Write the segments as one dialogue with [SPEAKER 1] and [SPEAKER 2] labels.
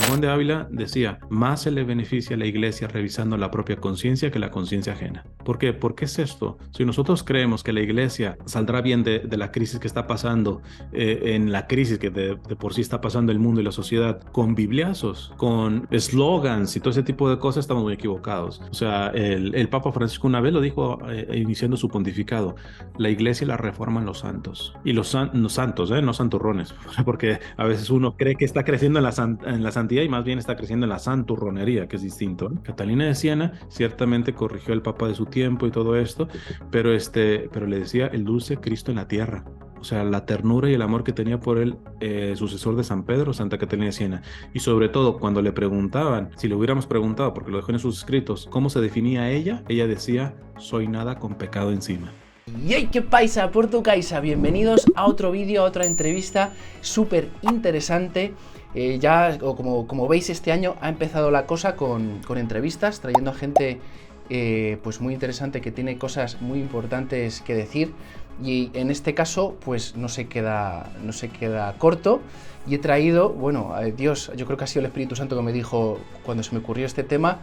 [SPEAKER 1] Juan de Ávila decía, más se le beneficia a la iglesia revisando la propia conciencia que la conciencia ajena. ¿Por qué? ¿Por qué es esto? Si nosotros creemos que la iglesia saldrá bien de la crisis que está pasando, en la crisis que de por sí está pasando el mundo y la sociedad, con bibliazos, con eslogans y todo ese tipo de cosas, estamos muy equivocados. O sea, el Papa Francisco una vez lo dijo, iniciando su pontificado, la iglesia la reforman los santos. Y los santos, no santurrones, porque a veces uno cree que está creciendo en la santidad y más bien está creciendo en la santurronería, que es distinto. Catalina de Siena ciertamente corrigió al Papa de su tiempo y todo esto, pero le decía el dulce Cristo en la tierra. O sea, la ternura y el amor que tenía por el sucesor de San Pedro, Santa Catalina de Siena. Y sobre todo, cuando le preguntaban, si le hubiéramos preguntado, porque lo dejó en sus escritos, cómo se definía ella decía, soy nada con pecado encima.
[SPEAKER 2] ¡Yey, qué paisa, portucaisa! Bienvenidos a otro vídeo, a otra entrevista súper interesante. Como veis, este año ha empezado la cosa con entrevistas, trayendo a gente pues muy interesante que tiene cosas muy importantes que decir. Y en este caso, pues no se queda corto. Y he traído, bueno, Dios, yo creo que ha sido el Espíritu Santo que me dijo cuando se me ocurrió este tema.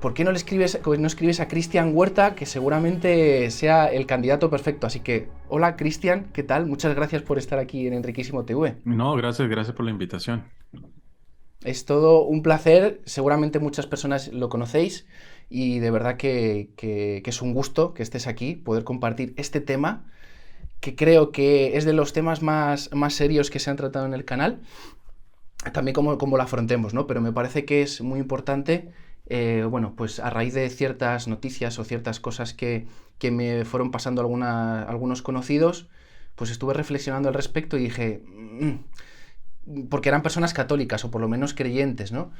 [SPEAKER 2] ¿Por qué no escribes a Cristian Huerta, que seguramente sea el candidato perfecto? Así que, hola Cristian, ¿qué tal? Muchas gracias por estar aquí en Enriquísimo TV.
[SPEAKER 1] No, gracias por la invitación.
[SPEAKER 2] Es todo un placer, seguramente muchas personas lo conocéis y de verdad que es un gusto que estés aquí, poder compartir este tema, que creo que es de los temas más serios que se han tratado en el canal, también como lo afrontemos, ¿no? Pero me parece que es muy importante. Bueno, pues a raíz de ciertas noticias o ciertas cosas que me fueron pasando algunos conocidos, pues estuve reflexionando al respecto y dije, porque eran personas católicas o por lo menos creyentes, ¿no?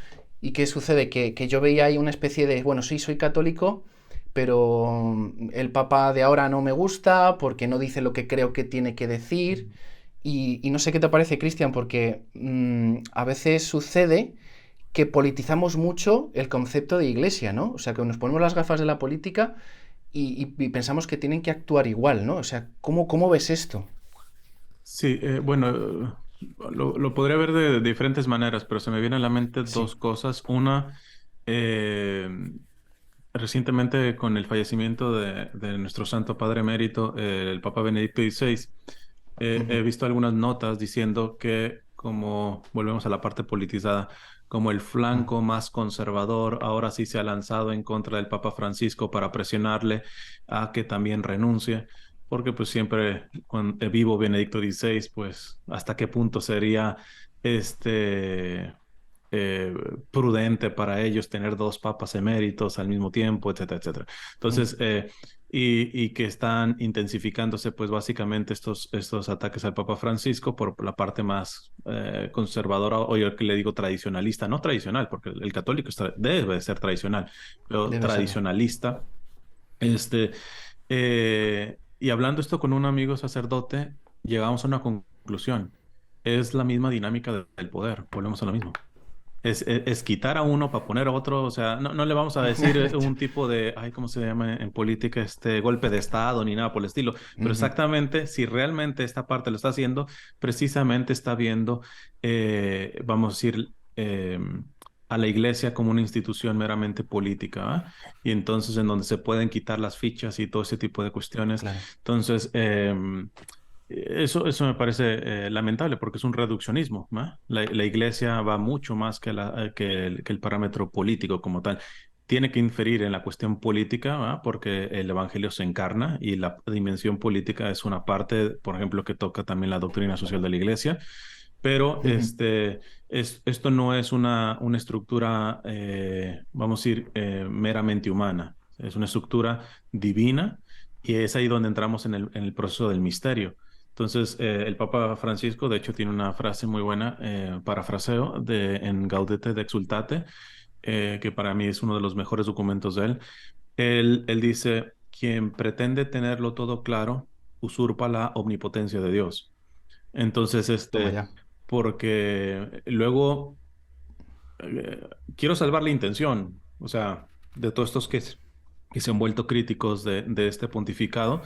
[SPEAKER 2] ¿Y qué sucede? Que yo veía ahí una especie de, bueno, sí, soy católico, pero el Papa de ahora no me gusta porque no dice lo que creo que tiene que decir. Y no sé qué te parece, Cristian, porque a veces sucede que politizamos mucho el concepto de iglesia, ¿no? O sea, que nos ponemos las gafas de la política y pensamos que tienen que actuar igual, ¿no? O sea, ¿cómo ves esto?
[SPEAKER 1] Sí, bueno, lo podría ver de diferentes maneras, pero se me vienen a la mente
[SPEAKER 2] Sí.
[SPEAKER 1] dos cosas. Una, eh, recientemente con el fallecimiento de nuestro Santo Padre Emérito, el Papa Benedicto XVI, he
[SPEAKER 2] Ujú.
[SPEAKER 1] visto algunas notas diciendo que, como volvemos a la parte politizada, como el
[SPEAKER 2] Mm.
[SPEAKER 1] flanco más conservador ahora sí se ha lanzado en contra del Papa Francisco para presionarle a que también renuncie, porque pues siempre cuando vivo Benedicto XVI, pues hasta qué punto sería este eh, prudente para ellos tener dos papas eméritos al mismo tiempo, etcétera, etcétera.
[SPEAKER 2] Mm.
[SPEAKER 1] Entonces, y que están intensificándose, pues básicamente estos ataques al Papa Francisco por la parte más conservadora, o yo que le digo tradicionalista, no tradicional, porque el católico debe de ser tradicional, pero
[SPEAKER 2] Debe serlo.
[SPEAKER 1] tradicionalista. Este, y hablando esto con un amigo sacerdote, llegamos a una conclusión. Es la misma dinámica del poder, volvemos a lo mismo. Es quitar a uno para poner a otro, o sea, no le vamos a decir un tipo de, ay, ¿cómo se llama en política? Golpe de Estado ni nada por el estilo, pero
[SPEAKER 2] Ujú.
[SPEAKER 1] exactamente si realmente esta parte lo está haciendo, precisamente está viendo, vamos a decir, a la iglesia como una institución meramente política, ¿va? Y entonces en donde se pueden quitar las fichas y todo ese tipo de cuestiones.
[SPEAKER 2] Claro.
[SPEAKER 1] Entonces, eso me parece lamentable porque es un reduccionismo, ¿no? La iglesia va mucho más que el parámetro político como tal. Tiene que inferir en la cuestión política, ¿va? Porque el evangelio se encarna y la dimensión política es una parte, por ejemplo, que toca también la doctrina social de la iglesia. Pero
[SPEAKER 2] Ujú.
[SPEAKER 1] esto no es una estructura, vamos a decir, meramente humana. Es una estructura divina y es ahí donde entramos en el proceso del misterio. Entonces, el Papa Francisco, de hecho, tiene una frase muy buena, parafraseo, en Gaudete de Exultate, que para mí es uno de los mejores documentos de él. Él dice, quien pretende tenerlo todo claro, usurpa la omnipotencia de Dios. Entonces,
[SPEAKER 2] Toma ya.
[SPEAKER 1] porque luego quiero salvar la intención, o sea, de todos estos que se han vuelto críticos de este pontificado,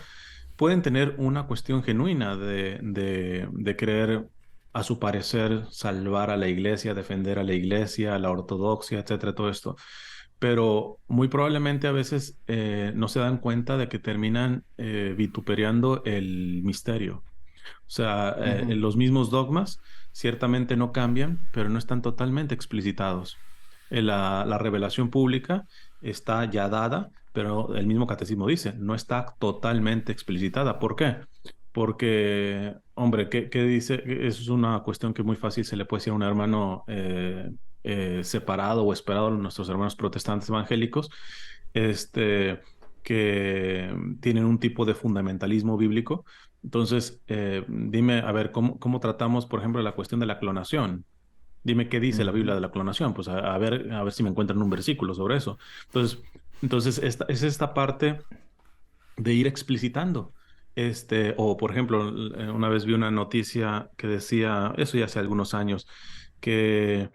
[SPEAKER 1] pueden tener una cuestión genuina de creer. a su parecer, salvar a la iglesia, defender a la iglesia, a la ortodoxia, etcétera, todo esto. Pero muy probablemente a veces no se dan cuenta de que terminan vituperiando el misterio. O sea,
[SPEAKER 2] Ujú.
[SPEAKER 1] los mismos dogmas ciertamente no cambian, pero no están totalmente explicitados. La revelación pública está ya dada, pero el mismo catecismo dice, no está totalmente explicitada. ¿Por qué? Porque, hombre, ¿qué dice? Eso es una cuestión que muy fácil se le puede decir a un hermano separado o esperado a nuestros hermanos protestantes evangélicos, este, que tienen un tipo de fundamentalismo bíblico. Entonces, dime, a ver, ¿cómo tratamos, por ejemplo, la cuestión de la clonación? Dime qué dice la
[SPEAKER 2] Ujú.
[SPEAKER 1] Biblia de la clonación, pues a ver si me encuentran un versículo sobre eso. Entonces es esta parte de ir explicitando. O por ejemplo, una vez vi una noticia que decía, eso ya hace algunos años, que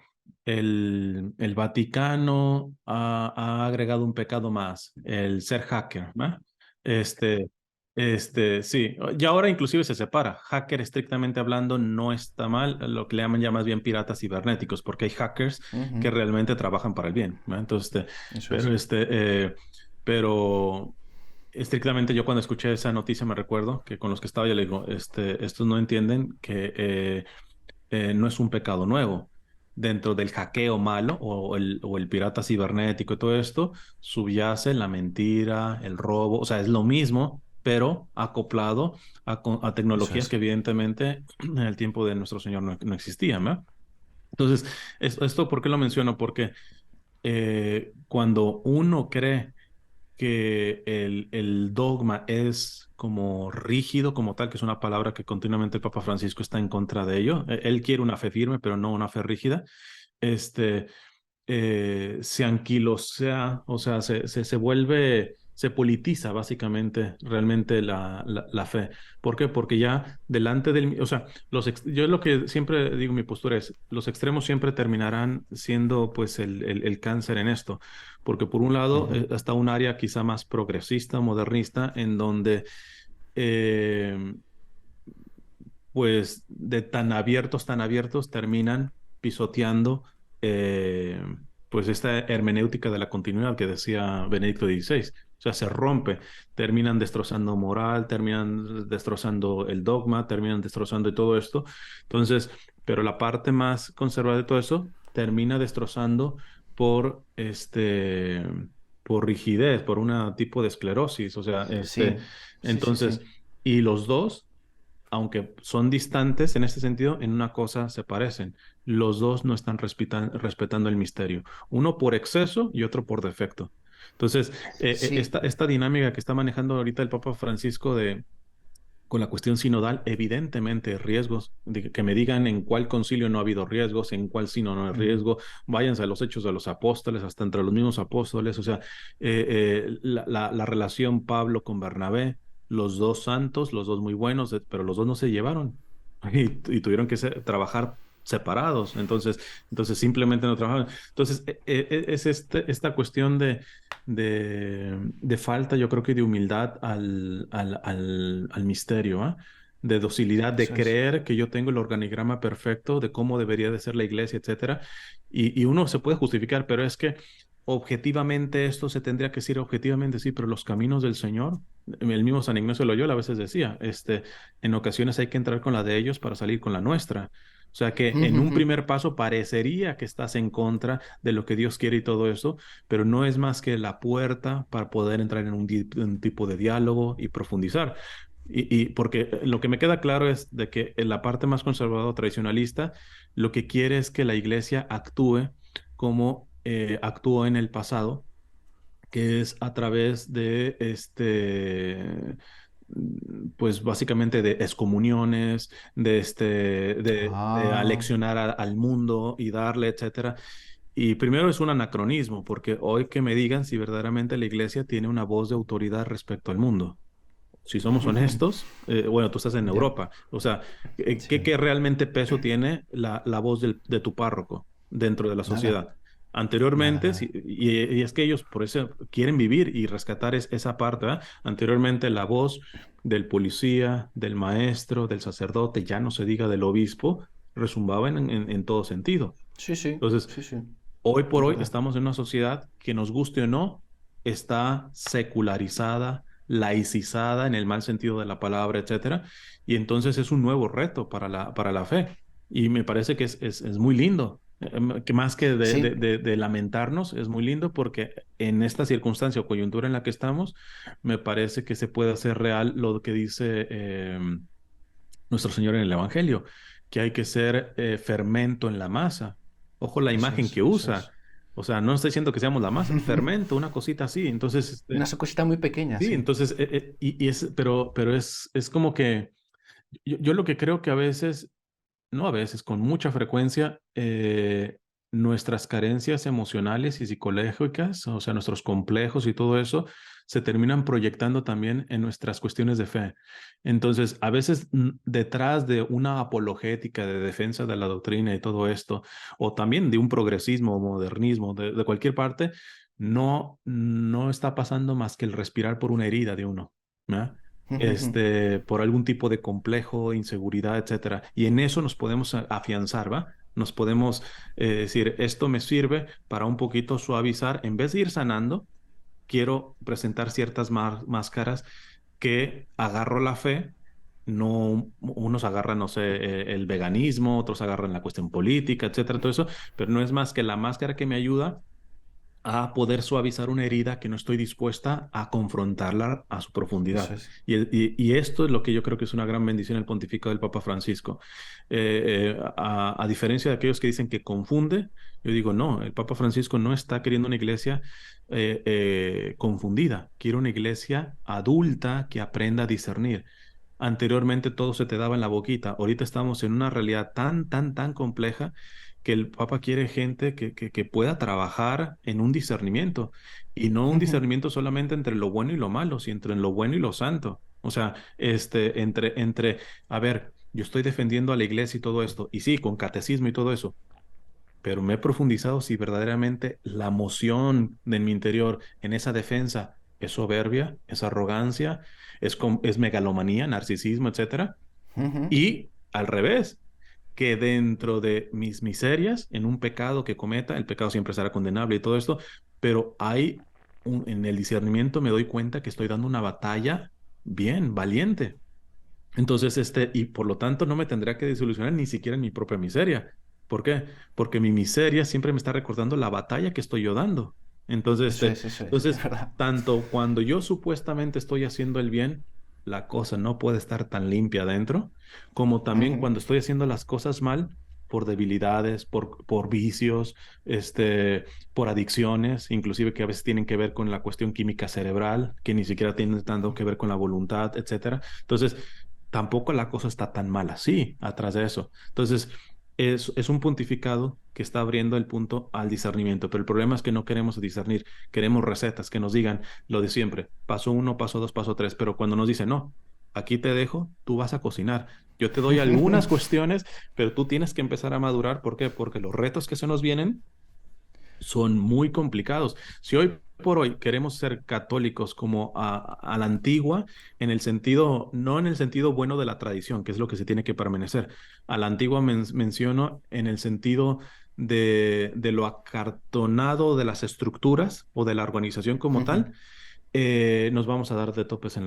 [SPEAKER 1] el Vaticano ha agregado un pecado más, el ser hacker, ¿no? Este, sí, y ahora inclusive se separa. Hacker estrictamente hablando no está mal, lo que le llaman ya más bien piratas cibernéticos, porque hay hackers
[SPEAKER 2] Ujú.
[SPEAKER 1] que realmente trabajan para el bien, ¿no? Entonces,
[SPEAKER 2] Eso
[SPEAKER 1] pero
[SPEAKER 2] es.
[SPEAKER 1] pero estrictamente yo cuando escuché esa noticia me recuerdo que con los que estaba yo le digo, estos no entienden que no es un pecado nuevo. Dentro del hackeo malo o el pirata cibernético y todo esto, subyace la mentira, el robo, o sea, es lo mismo, pero acoplado a
[SPEAKER 2] Eso
[SPEAKER 1] tecnologías que
[SPEAKER 2] es.
[SPEAKER 1] evidentemente en el tiempo de nuestro Señor no existían, ¿no? Entonces, esto, ¿por qué lo menciono? Porque cuando uno cree que el dogma es como rígido, como tal, que es una palabra que continuamente el Papa Francisco está en contra de ello. Él quiere una fe firme, pero no una fe rígida. Este, Se anquilosea, o sea, se vuelve, se politiza básicamente realmente la fe. ¿Por qué? Porque ya delante del, o sea, yo lo que siempre digo, mi postura es, los extremos siempre terminarán siendo pues el cáncer en esto, porque por un lado
[SPEAKER 2] Ujú.
[SPEAKER 1] está un área quizá más progresista, modernista, en donde eh, pues de tan abiertos, terminan pisoteando eh, pues esta hermenéutica de la continuidad que decía Benedicto XVI. O sea, se rompe, terminan destrozando moral, terminan destrozando el dogma, terminan destrozando todo esto. Entonces, pero la parte más conservadora de todo eso termina destrozando por por rigidez, por un tipo de esclerosis. O sea,
[SPEAKER 2] Sí, sí, sí,
[SPEAKER 1] entonces,
[SPEAKER 2] sí.
[SPEAKER 1] y los dos aunque son distantes en este sentido, en una cosa se parecen. Los dos no están respetando el misterio, uno por exceso y otro por defecto. Entonces,
[SPEAKER 2] Sí.
[SPEAKER 1] esta dinámica que está manejando ahorita el Papa Francisco con la cuestión sinodal, evidentemente riesgos, que me digan en cuál concilio no ha habido riesgos, en cuál sino no hay
[SPEAKER 2] Ujú.
[SPEAKER 1] riesgo, váyanse a los hechos de los apóstoles, hasta entre los mismos apóstoles, o sea, la relación Pablo con Bernabé, los dos santos, los dos muy buenos, pero los dos no se llevaron y tuvieron que trabajar separados, entonces simplemente no trabajaban. Entonces, es esta cuestión de falta, yo creo que de humildad al misterio, ¿ah? De docilidad, de
[SPEAKER 2] Eso es.
[SPEAKER 1] creer que yo tengo el organigrama perfecto de cómo debería de ser la iglesia, etcétera. Y uno se puede justificar, pero es que objetivamente esto se tendría que decir objetivamente, sí, pero los caminos del Señor, el mismo San Ignacio de Loyola a veces decía, en ocasiones hay que entrar con la de ellos para salir con la nuestra. O sea que en un
[SPEAKER 2] Ujú.
[SPEAKER 1] primer paso parecería que estás en contra de lo que Dios quiere y todo eso, pero no es más que la puerta para poder entrar en un tipo de diálogo y profundizar. Y porque lo que me queda claro es de que en la parte más conservadora tradicionalista, lo que quiere es que la iglesia actúe como actuó en el pasado, que es a través de pues básicamente de excomuniones, de
[SPEAKER 2] Ah.
[SPEAKER 1] aleccionar al mundo y darle, etcétera. Y primero es un anacronismo, porque hoy que me digan si verdaderamente la iglesia tiene una voz de autoridad respecto al mundo. Si somos honestos, bueno, tú estás en
[SPEAKER 2] Ya.
[SPEAKER 1] Europa, o sea,
[SPEAKER 2] Sí.
[SPEAKER 1] ¿qué realmente peso tiene la voz de tu párroco dentro de la
[SPEAKER 2] Nada.
[SPEAKER 1] sociedad?
[SPEAKER 2] Nada,
[SPEAKER 1] Anteriormente,
[SPEAKER 2] nada.
[SPEAKER 1] y es que ellos por eso quieren vivir y rescatar esa parte, ¿verdad? Anteriormente la voz del policía, del maestro, del sacerdote, ya no se diga del obispo, resumbaba en todo sentido.
[SPEAKER 2] Sí, sí,
[SPEAKER 1] Entonces,
[SPEAKER 2] sí, sí,
[SPEAKER 1] hoy por
[SPEAKER 2] es
[SPEAKER 1] hoy
[SPEAKER 2] verdad.
[SPEAKER 1] estamos en una sociedad que nos guste o no, está secularizada, laicizada en el mal sentido de la palabra, etcétera. Y entonces es un nuevo reto para la fe. Y me parece que es muy lindo. Que más que
[SPEAKER 2] Sí.
[SPEAKER 1] de lamentarnos, es muy lindo porque en esta circunstancia o coyuntura en la que estamos, me parece que se puede hacer real lo que dice nuestro Señor en el Evangelio, que hay que ser fermento en la masa. Ojo la
[SPEAKER 2] Eso
[SPEAKER 1] imagen
[SPEAKER 2] es,
[SPEAKER 1] que
[SPEAKER 2] eso
[SPEAKER 1] usa.
[SPEAKER 2] es.
[SPEAKER 1] O sea, no estoy diciendo que seamos la masa, fermento, una cosita así. Entonces,
[SPEAKER 2] Una cosita muy pequeña,
[SPEAKER 1] sí,
[SPEAKER 2] sí.
[SPEAKER 1] entonces, pero es como que yo lo que creo que a veces, no a veces, con mucha frecuencia, nuestras carencias emocionales y psicológicas, o sea, nuestros complejos y todo eso, se terminan proyectando también en nuestras cuestiones de fe. Entonces, a veces detrás de una apologética de defensa de la doctrina y todo esto, o también de un progresismo o modernismo de cualquier parte, no está pasando más que el respirar por una herida de uno. ¿No? Por algún tipo de complejo, inseguridad, etcétera. Y en eso nos podemos afianzar, ¿va? Nos podemos decir, esto me sirve para un poquito suavizar, en vez de ir sanando, quiero presentar ciertas máscaras que agarro la fe. No, unos agarran, no sé, el veganismo, otros agarran la cuestión política, etcétera, todo eso, pero no es más que la máscara que me ayuda a poder suavizar una herida que no estoy dispuesta a confrontarla a su
[SPEAKER 2] Eso
[SPEAKER 1] profundidad.
[SPEAKER 2] es.
[SPEAKER 1] Y esto es lo que yo creo que es una gran bendición el pontificado del Papa Francisco. A diferencia de aquellos que dicen que confunde, yo digo, no, el Papa Francisco no está queriendo una iglesia confundida, quiere una iglesia adulta que aprenda a discernir. Anteriormente todo se te daba en la boquita. Ahorita estamos en una realidad tan compleja que el Papa quiere gente que pueda trabajar en un discernimiento y no un discernimiento solamente entre lo bueno y lo malo, sino entre lo bueno y lo santo. O sea, a ver, yo estoy defendiendo a la iglesia y todo esto, y sí, con catecismo y todo eso, pero me he profundizado si verdaderamente la emoción de mi interior en esa defensa es soberbia, es arrogancia, es megalomanía, narcisismo, etcétera. Y al revés, que dentro de mis miserias, en un pecado que cometa, el pecado siempre será condenable y todo esto, pero en el discernimiento me doy cuenta que estoy dando una batalla bien, valiente. Entonces, y por lo tanto no me tendría que desilusionar ni siquiera en mi propia miseria. ¿Por qué? Porque mi miseria siempre me está recordando la batalla que estoy yo dando. Entonces,
[SPEAKER 2] Eso es
[SPEAKER 1] entonces,
[SPEAKER 2] verdad.
[SPEAKER 1] tanto cuando yo supuestamente estoy haciendo el bien, la cosa no puede estar tan limpia adentro, como también
[SPEAKER 2] Ujú,
[SPEAKER 1] cuando estoy haciendo las cosas mal por debilidades, por vicios, por adicciones, inclusive que a veces tienen que ver con la cuestión química cerebral, que ni siquiera tienen tanto que ver con la voluntad, etcétera. Entonces, tampoco la cosa está tan mal así atrás de eso. Entonces, es un pontificado que está abriendo el punto al discernimiento, pero el problema es que no queremos discernir, queremos recetas que nos digan lo de siempre, paso uno, paso dos, paso tres, pero cuando nos dicen, no, aquí te dejo, tú vas a cocinar. Yo te doy algunas cuestiones, pero tú tienes que empezar a madurar. ¿Por qué? Porque los retos que se nos vienen son muy complicados. Si hoy por hoy queremos ser católicos como a la antigua, en el sentido, no en el sentido bueno de la tradición, que es lo que se tiene que permanecer. A la antigua menciono en el sentido de lo acartonado de las estructuras o de la organización como
[SPEAKER 2] ujú,
[SPEAKER 1] tal, nos vamos a dar de topes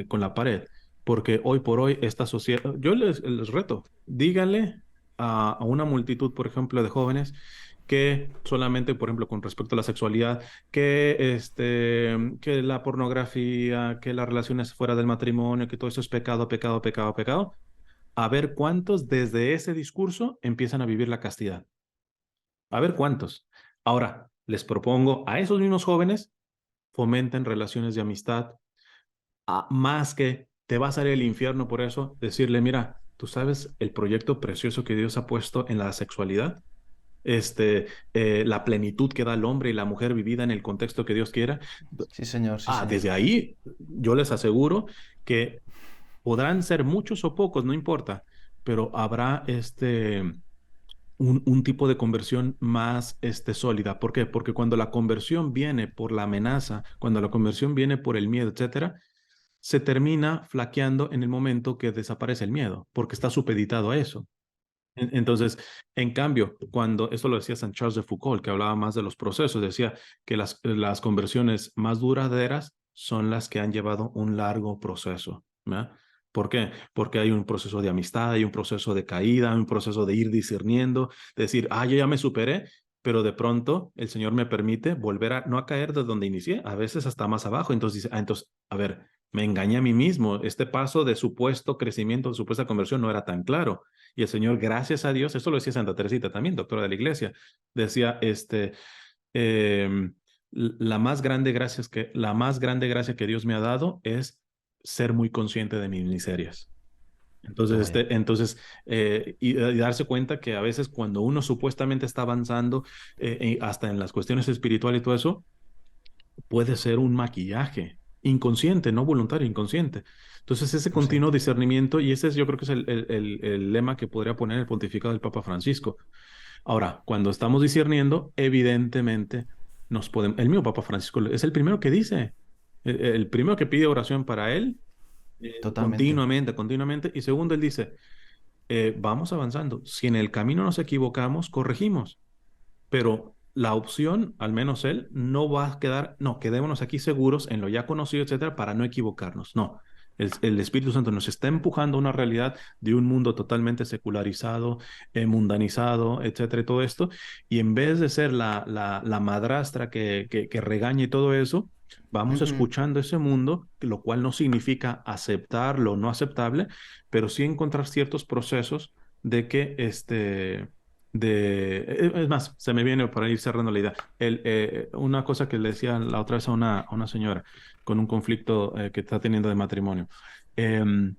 [SPEAKER 1] con la pared. Porque hoy por hoy esta sociedad, yo les reto, díganle a una multitud, por ejemplo, de jóvenes que solamente, por ejemplo, con respecto a la sexualidad, que la pornografía, que las relaciones fuera del matrimonio, que todo eso es pecado, pecado, pecado, pecado, a ver cuántos desde ese discurso empiezan a vivir la castidad. A ver cuántos. Ahora, les propongo a esos mismos jóvenes fomenten relaciones de amistad, más que te vas a ir al infierno por eso, decirle, mira, tú sabes el proyecto precioso que Dios ha puesto en la sexualidad, la plenitud que da el hombre y la mujer vivida en el contexto que Dios quiera.
[SPEAKER 2] sí, señor, sí, señor.
[SPEAKER 1] Desde ahí yo les aseguro que podrán ser muchos o pocos, no importa, pero habrá un tipo de conversión más sólida. ¿Por qué? Porque cuando la conversión viene por la amenaza, cuando la conversión viene por el miedo, etcétera, se termina flaqueando en el momento que desaparece el miedo, porque está supeditado a eso. Entonces, en cambio, cuando esto lo decía San Charles de Foucault, que hablaba más de los procesos, decía que las conversiones más duraderas son las que han llevado un largo proceso. ¿Verdad? ¿Por qué? Porque hay un proceso de amistad, hay un proceso de caída, hay un proceso de ir discerniendo, de decir, yo ya me superé, pero de pronto el Señor me permite volver a no a caer de donde inicié, a veces hasta más abajo. Entonces dice, entonces, a ver, me engañé a mí mismo. Este paso de supuesto crecimiento, de supuesta conversión no era tan claro. Y el Señor, gracias a Dios, esto lo decía Santa Teresita también, doctora de la iglesia, decía, eh, la más grande gracia que Dios me ha dado es ser muy consciente de mis miserias. Entonces,
[SPEAKER 2] Qué bonito.
[SPEAKER 1] y darse cuenta que a veces cuando uno supuestamente está avanzando, hasta en las cuestiones espirituales y todo eso, puede ser un maquillaje inconsciente, no voluntario, inconsciente. Entonces, ese continuo
[SPEAKER 2] Consciente.
[SPEAKER 1] discernimiento, y ese es, yo creo que es el lema que podría poner el pontificado del Papa Francisco. Ahora, cuando estamos discerniendo, evidentemente nos podemos, el mismo Papa Francisco es el primero que dice, el primero que pide oración para él,
[SPEAKER 2] Totalmente.
[SPEAKER 1] continuamente, continuamente, y segundo, él dice, vamos avanzando. Si en el camino nos equivocamos, corregimos, pero la opción, al menos él, no va a quedar, no, quedémonos aquí seguros en lo ya conocido, etcétera, para no equivocarnos. No, el Espíritu Santo nos está empujando a una realidad de un mundo totalmente secularizado, mundanizado, etcétera, y todo esto, y en vez de ser la madrastra que regañe y todo eso, vamos
[SPEAKER 2] Ujú,
[SPEAKER 1] escuchando ese mundo, lo cual no significa aceptar lo no aceptable, pero sí encontrar ciertos procesos de que es más, se me viene para ir cerrando la idea. Una cosa que le decía la otra vez a una señora con un conflicto que está teniendo de matrimonio. Em,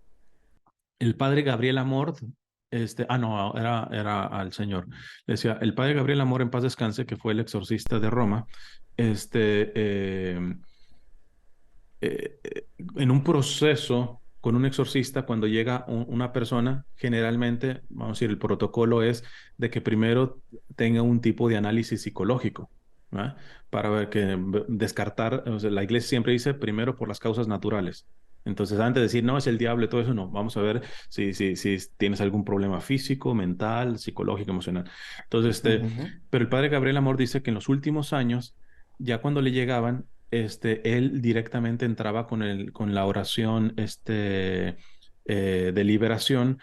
[SPEAKER 1] el padre Gabriel Amor, no, era al señor. Le decía, el padre Gabriel Amor, en paz descanse, que fue el exorcista de Roma, este, em, en un proceso con un exorcista, cuando llega una persona, generalmente, vamos a decir, el protocolo es de que primero tenga un tipo de análisis psicológico, ¿verdad? Para ver descartar, o sea, la iglesia siempre dice primero por las causas naturales. Entonces, antes de decir, no, es el diablo y todo eso, no, vamos a ver si tienes algún problema físico, mental, psicológico, emocional. Entonces,
[SPEAKER 2] ujú.
[SPEAKER 1] pero el padre Gabriel Amor dice que en los últimos años, ya cuando le llegaban, él directamente entraba con la oración, de liberación,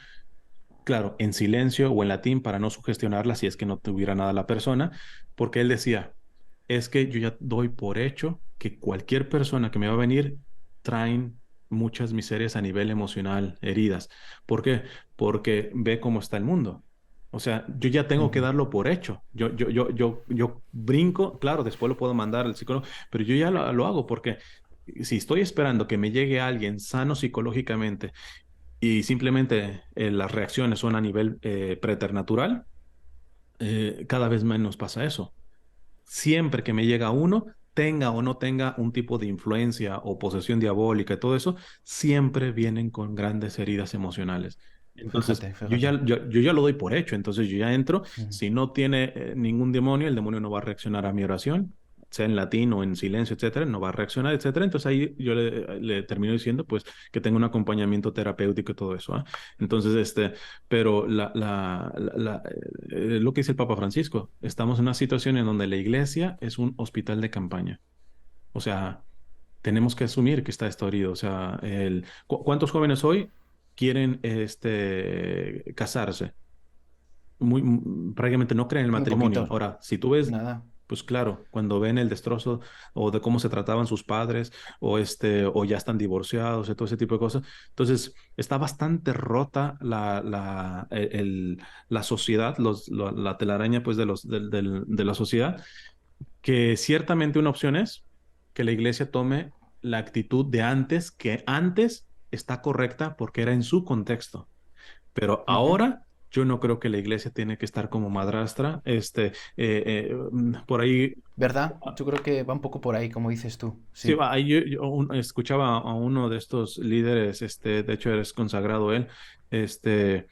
[SPEAKER 1] claro, en silencio o en latín para no sugestionarla si es que no tuviera nada la persona, porque él decía, es que yo ya doy por hecho que cualquier persona que me va a venir traen muchas miserias a nivel emocional, heridas. ¿Por qué? Porque ve cómo está el mundo. O sea, yo ya tengo que
[SPEAKER 2] Ujú,
[SPEAKER 1] darlo por hecho. Yo brinco, claro, después lo puedo mandar al psicólogo, pero yo ya lo hago porque si estoy esperando que me llegue alguien sano psicológicamente y simplemente las reacciones son a nivel preternatural, cada vez menos pasa eso. Siempre que me llega uno, tenga o no tenga un tipo de influencia o posesión diabólica y todo eso, siempre vienen con grandes heridas emocionales. Entonces,
[SPEAKER 2] fíjate,
[SPEAKER 1] yo
[SPEAKER 2] fíjate.
[SPEAKER 1] ya, yo ya lo doy por hecho, entonces yo ya entro,
[SPEAKER 2] Ujú,
[SPEAKER 1] si no tiene ningún demonio, el demonio no va a reaccionar a mi oración, sea en latín o en silencio, etcétera, no va a reaccionar, etcétera. Entonces ahí yo le termino diciendo, pues, que tenga un acompañamiento terapéutico y todo eso, ¿ah? Entonces, pero lo que dice el Papa Francisco, estamos en una situación en donde la iglesia es un hospital de campaña. O sea, tenemos que asumir que está esto herido. O sea, ¿cuántos jóvenes hoy quieren casarse? Prácticamente no creen en el
[SPEAKER 2] muy
[SPEAKER 1] matrimonio.
[SPEAKER 2] poquito.
[SPEAKER 1] Ahora, si tú ves,
[SPEAKER 2] Nada.
[SPEAKER 1] pues claro, cuando ven el destrozo o de cómo se trataban sus padres o ya están divorciados y todo ese tipo de cosas, entonces está bastante rota la sociedad, la telaraña pues de la sociedad, que ciertamente una opción es que la iglesia tome la actitud de antes, que antes está correcta porque era en su contexto. Pero
[SPEAKER 2] Ujú.
[SPEAKER 1] ahora yo no creo que la iglesia tiene que estar como madrastra. Por ahí,
[SPEAKER 2] ¿Verdad? Yo creo que va un poco por ahí, como dices tú.
[SPEAKER 1] sí,
[SPEAKER 2] Sí.
[SPEAKER 1] ahí escuchaba a uno de estos líderes, de hecho eres consagrado él, este,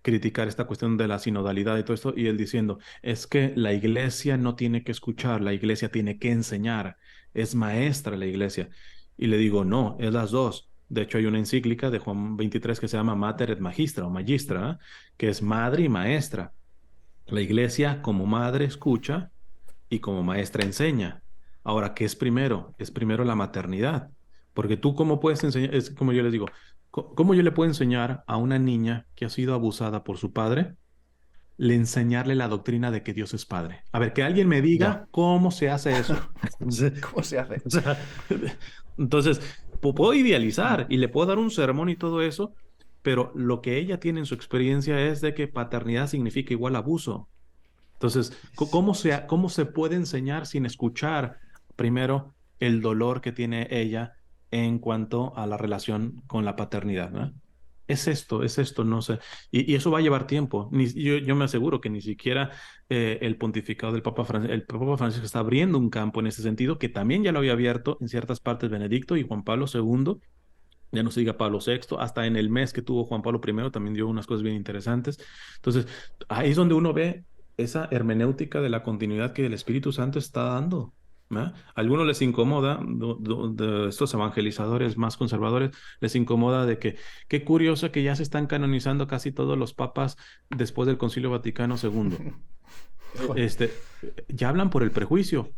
[SPEAKER 1] criticar esta cuestión de la sinodalidad y todo esto, y él diciendo, es que la iglesia no tiene que escuchar, la iglesia tiene que enseñar, es maestra la iglesia. Y le digo, no, es las dos. De hecho, hay una encíclica de Juan 23 que se llama Mater et Magistra o Magistra, ¿eh? Que es madre y maestra. La iglesia como madre escucha y como maestra enseña. Ahora, ¿qué es primero? Es primero la maternidad. Porque tú, ¿cómo puedes enseñar? Es como yo les digo, ¿cómo yo le puedo enseñar a una niña que ha sido abusada por su padre, le enseñarle la doctrina de que Dios es padre? A ver, que alguien me
[SPEAKER 2] Ya.
[SPEAKER 1] diga cómo se hace eso.
[SPEAKER 2] ¿Cómo se hace?
[SPEAKER 1] O sea, entonces, puedo idealizar y le puedo dar un sermón y todo eso, pero lo que ella tiene en su experiencia es de que paternidad significa igual abuso. Entonces, ¿cómo se puede enseñar sin escuchar primero el dolor que tiene ella en cuanto a la relación con la paternidad, ¿no? Es esto, no sé. Y eso va a llevar tiempo. Yo me aseguro que ni siquiera el pontificado del el Papa Francisco está abriendo un campo en ese sentido, que también ya lo había abierto en ciertas partes Benedicto y Juan Pablo II, ya no se diga Pablo VI, hasta en el mes que tuvo Juan Pablo I también dio unas cosas bien interesantes. Entonces, ahí es donde uno ve esa hermenéutica de la continuidad que el Espíritu Santo está dando. ¿No? A algunos les incomoda, de estos evangelizadores más conservadores, les incomoda de que, qué curioso que ya se están canonizando casi todos los papas después del Concilio Vaticano II.
[SPEAKER 2] Joder.
[SPEAKER 1] Ya hablan por el prejuicio,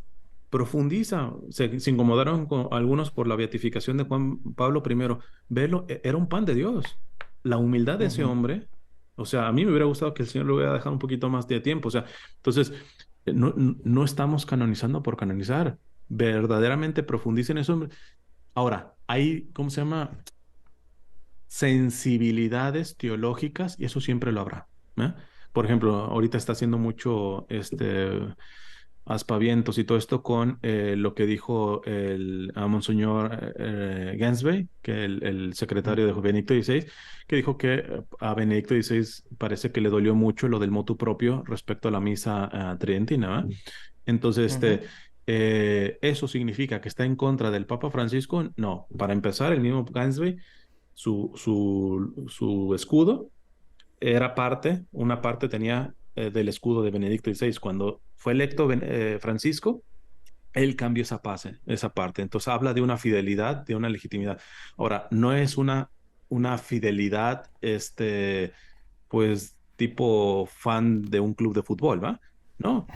[SPEAKER 1] profundiza, se incomodaron con algunos por la beatificación de Juan Pablo I. Verlo, era un pan de Dios. La humildad de ese
[SPEAKER 2] Ujú.
[SPEAKER 1] hombre, o sea, a mí me hubiera gustado que el Señor lo hubiera dejado un poquito más de tiempo, o sea, entonces, no estamos canonizando por canonizar, verdaderamente profundiza en eso. Ahora, hay, ¿cómo se llama? Sensibilidades teológicas y eso siempre lo habrá. ¿Eh? Por ejemplo, ahorita está haciendo mucho aspavientos y todo esto con lo que dijo a Monseñor Gansby, que el
[SPEAKER 2] Mm.
[SPEAKER 1] secretario de Benedicto XVI, que dijo que a Benedicto XVI parece que le dolió mucho lo del motu propio respecto a la misa tridentina. ¿Va? Entonces,
[SPEAKER 2] Ujú.
[SPEAKER 1] ¿eso significa que está en contra del Papa Francisco? No. Para empezar, el mismo Gansby su escudo era una parte tenía del escudo de Benedicto XVI. Cuando fue electo Francisco, él cambió esa parte. Entonces habla de una fidelidad, de una legitimidad. Ahora, no es una fidelidad, pues tipo fan de un club de fútbol, ¿va? No,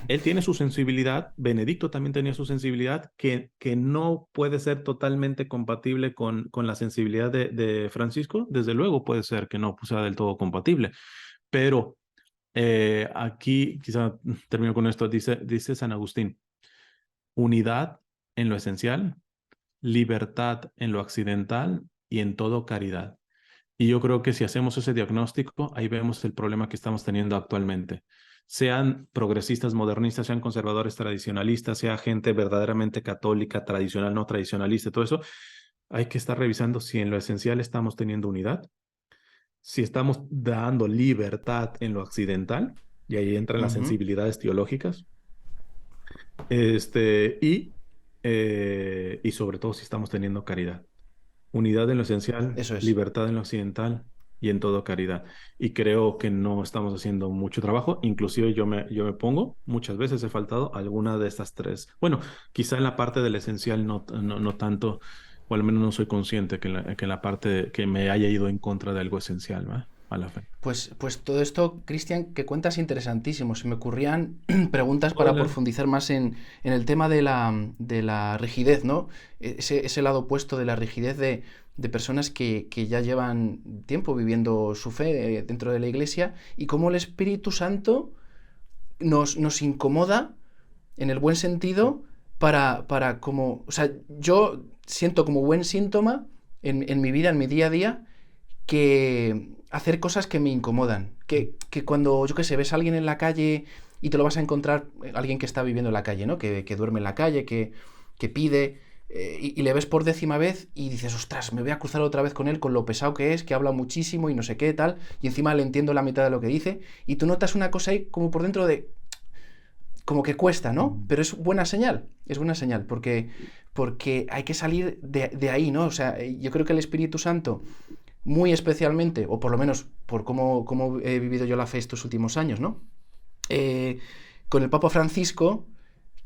[SPEAKER 1] él tiene su sensibilidad, Benedicto también tenía su sensibilidad, que no puede ser totalmente compatible con la sensibilidad de Francisco. Desde luego puede ser que no sea del todo compatible, pero aquí, quizá termino con esto, dice San Agustín, unidad en lo esencial, libertad en lo accidental y en todo caridad. Y yo creo que si hacemos ese diagnóstico, ahí vemos el problema que estamos teniendo actualmente. Sean progresistas, modernistas, sean conservadores, tradicionalistas, sea gente verdaderamente católica, tradicional, no tradicionalista, todo eso, hay que estar revisando si en lo esencial estamos teniendo unidad, si estamos dando libertad en lo accidental, y ahí entran las
[SPEAKER 2] Ujú.
[SPEAKER 1] sensibilidades teológicas, y sobre todo si estamos teniendo caridad. Unidad en lo esencial,
[SPEAKER 2] Eso es.
[SPEAKER 1] libertad en lo occidental y en todo caridad. Y creo que no estamos haciendo mucho trabajo. Inclusive yo me pongo, muchas veces he faltado alguna de estas tres. Bueno, quizá en la parte del esencial no tanto, o al menos no soy consciente que en la parte que me haya ido en contra de algo esencial, ¿va? A la fe.
[SPEAKER 2] Pues todo esto, Cristian, que cuentas interesantísimo. Se me ocurrían preguntas para
[SPEAKER 1] Hola.
[SPEAKER 2] profundizar más en el tema de la rigidez, ¿no? Ese lado opuesto de la rigidez de personas que ya llevan tiempo viviendo su fe dentro de la iglesia y cómo el Espíritu Santo nos incomoda en el buen sentido para como, o sea, yo siento como buen síntoma en mi vida, en mi día a día, que hacer cosas que me incomodan. Que cuando, yo qué sé, ves a alguien en la calle y te lo vas a encontrar, alguien que está viviendo en la calle, ¿no? Que duerme en la calle, que pide, y le ves por décima vez y dices, ostras, me voy a cruzar otra vez con él, con lo pesado que es, que habla muchísimo y no sé qué, tal, y encima le entiendo la mitad de lo que dice, y tú notas una cosa ahí como por dentro de, como que cuesta, ¿no? Pero es buena señal, porque hay que salir de ahí, ¿no? O sea, yo creo que el Espíritu Santo muy especialmente, o por lo menos por cómo he vivido yo la fe estos últimos años, ¿no? Eh, con el Papa Francisco,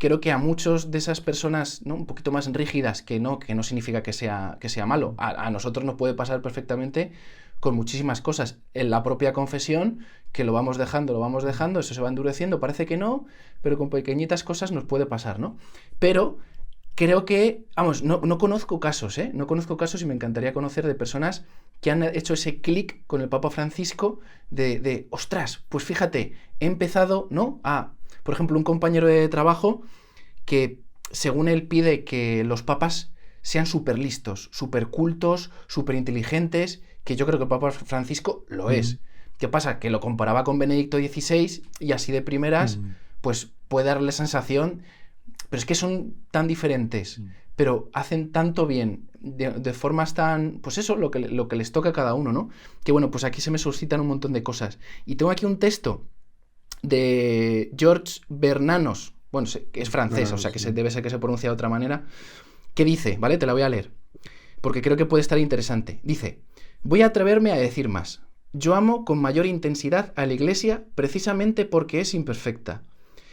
[SPEAKER 2] creo que a muchos de esas personas, ¿no?, un poquito más rígidas, que no significa que sea malo. A nosotros nos puede pasar perfectamente con muchísimas cosas. En la propia confesión, que lo vamos dejando, eso se va endureciendo, parece que no, pero con pequeñitas cosas nos puede pasar, ¿no? Pero creo que, vamos, no conozco casos, ¿eh? No conozco casos y me encantaría conocer de personas que han hecho ese clic con el Papa Francisco ostras, pues fíjate, he empezado, ¿no?, por ejemplo, un compañero de trabajo que, según él, pide que los papas sean súper listos, súper cultos, súper inteligentes, que yo creo que el Papa Francisco lo es. ¿Qué pasa? Que lo comparaba con Benedicto XVI y así de primeras, pues puede darle la sensación, pero es que son tan diferentes, pero hacen tanto bien, de formas tan, pues eso, lo que les toca a cada uno, ¿no? Que bueno, pues aquí se me suscitan un montón de cosas. Y tengo aquí un texto de Georges Bernanos, bueno, es francés,
[SPEAKER 1] Claro,
[SPEAKER 2] o sea que
[SPEAKER 1] sí.
[SPEAKER 2] debe ser que se pronuncia de otra manera, que dice, ¿vale? Te la voy a leer, porque creo que puede estar interesante. Dice, voy a atreverme a decir más. Yo amo con mayor intensidad a la Iglesia precisamente porque es imperfecta.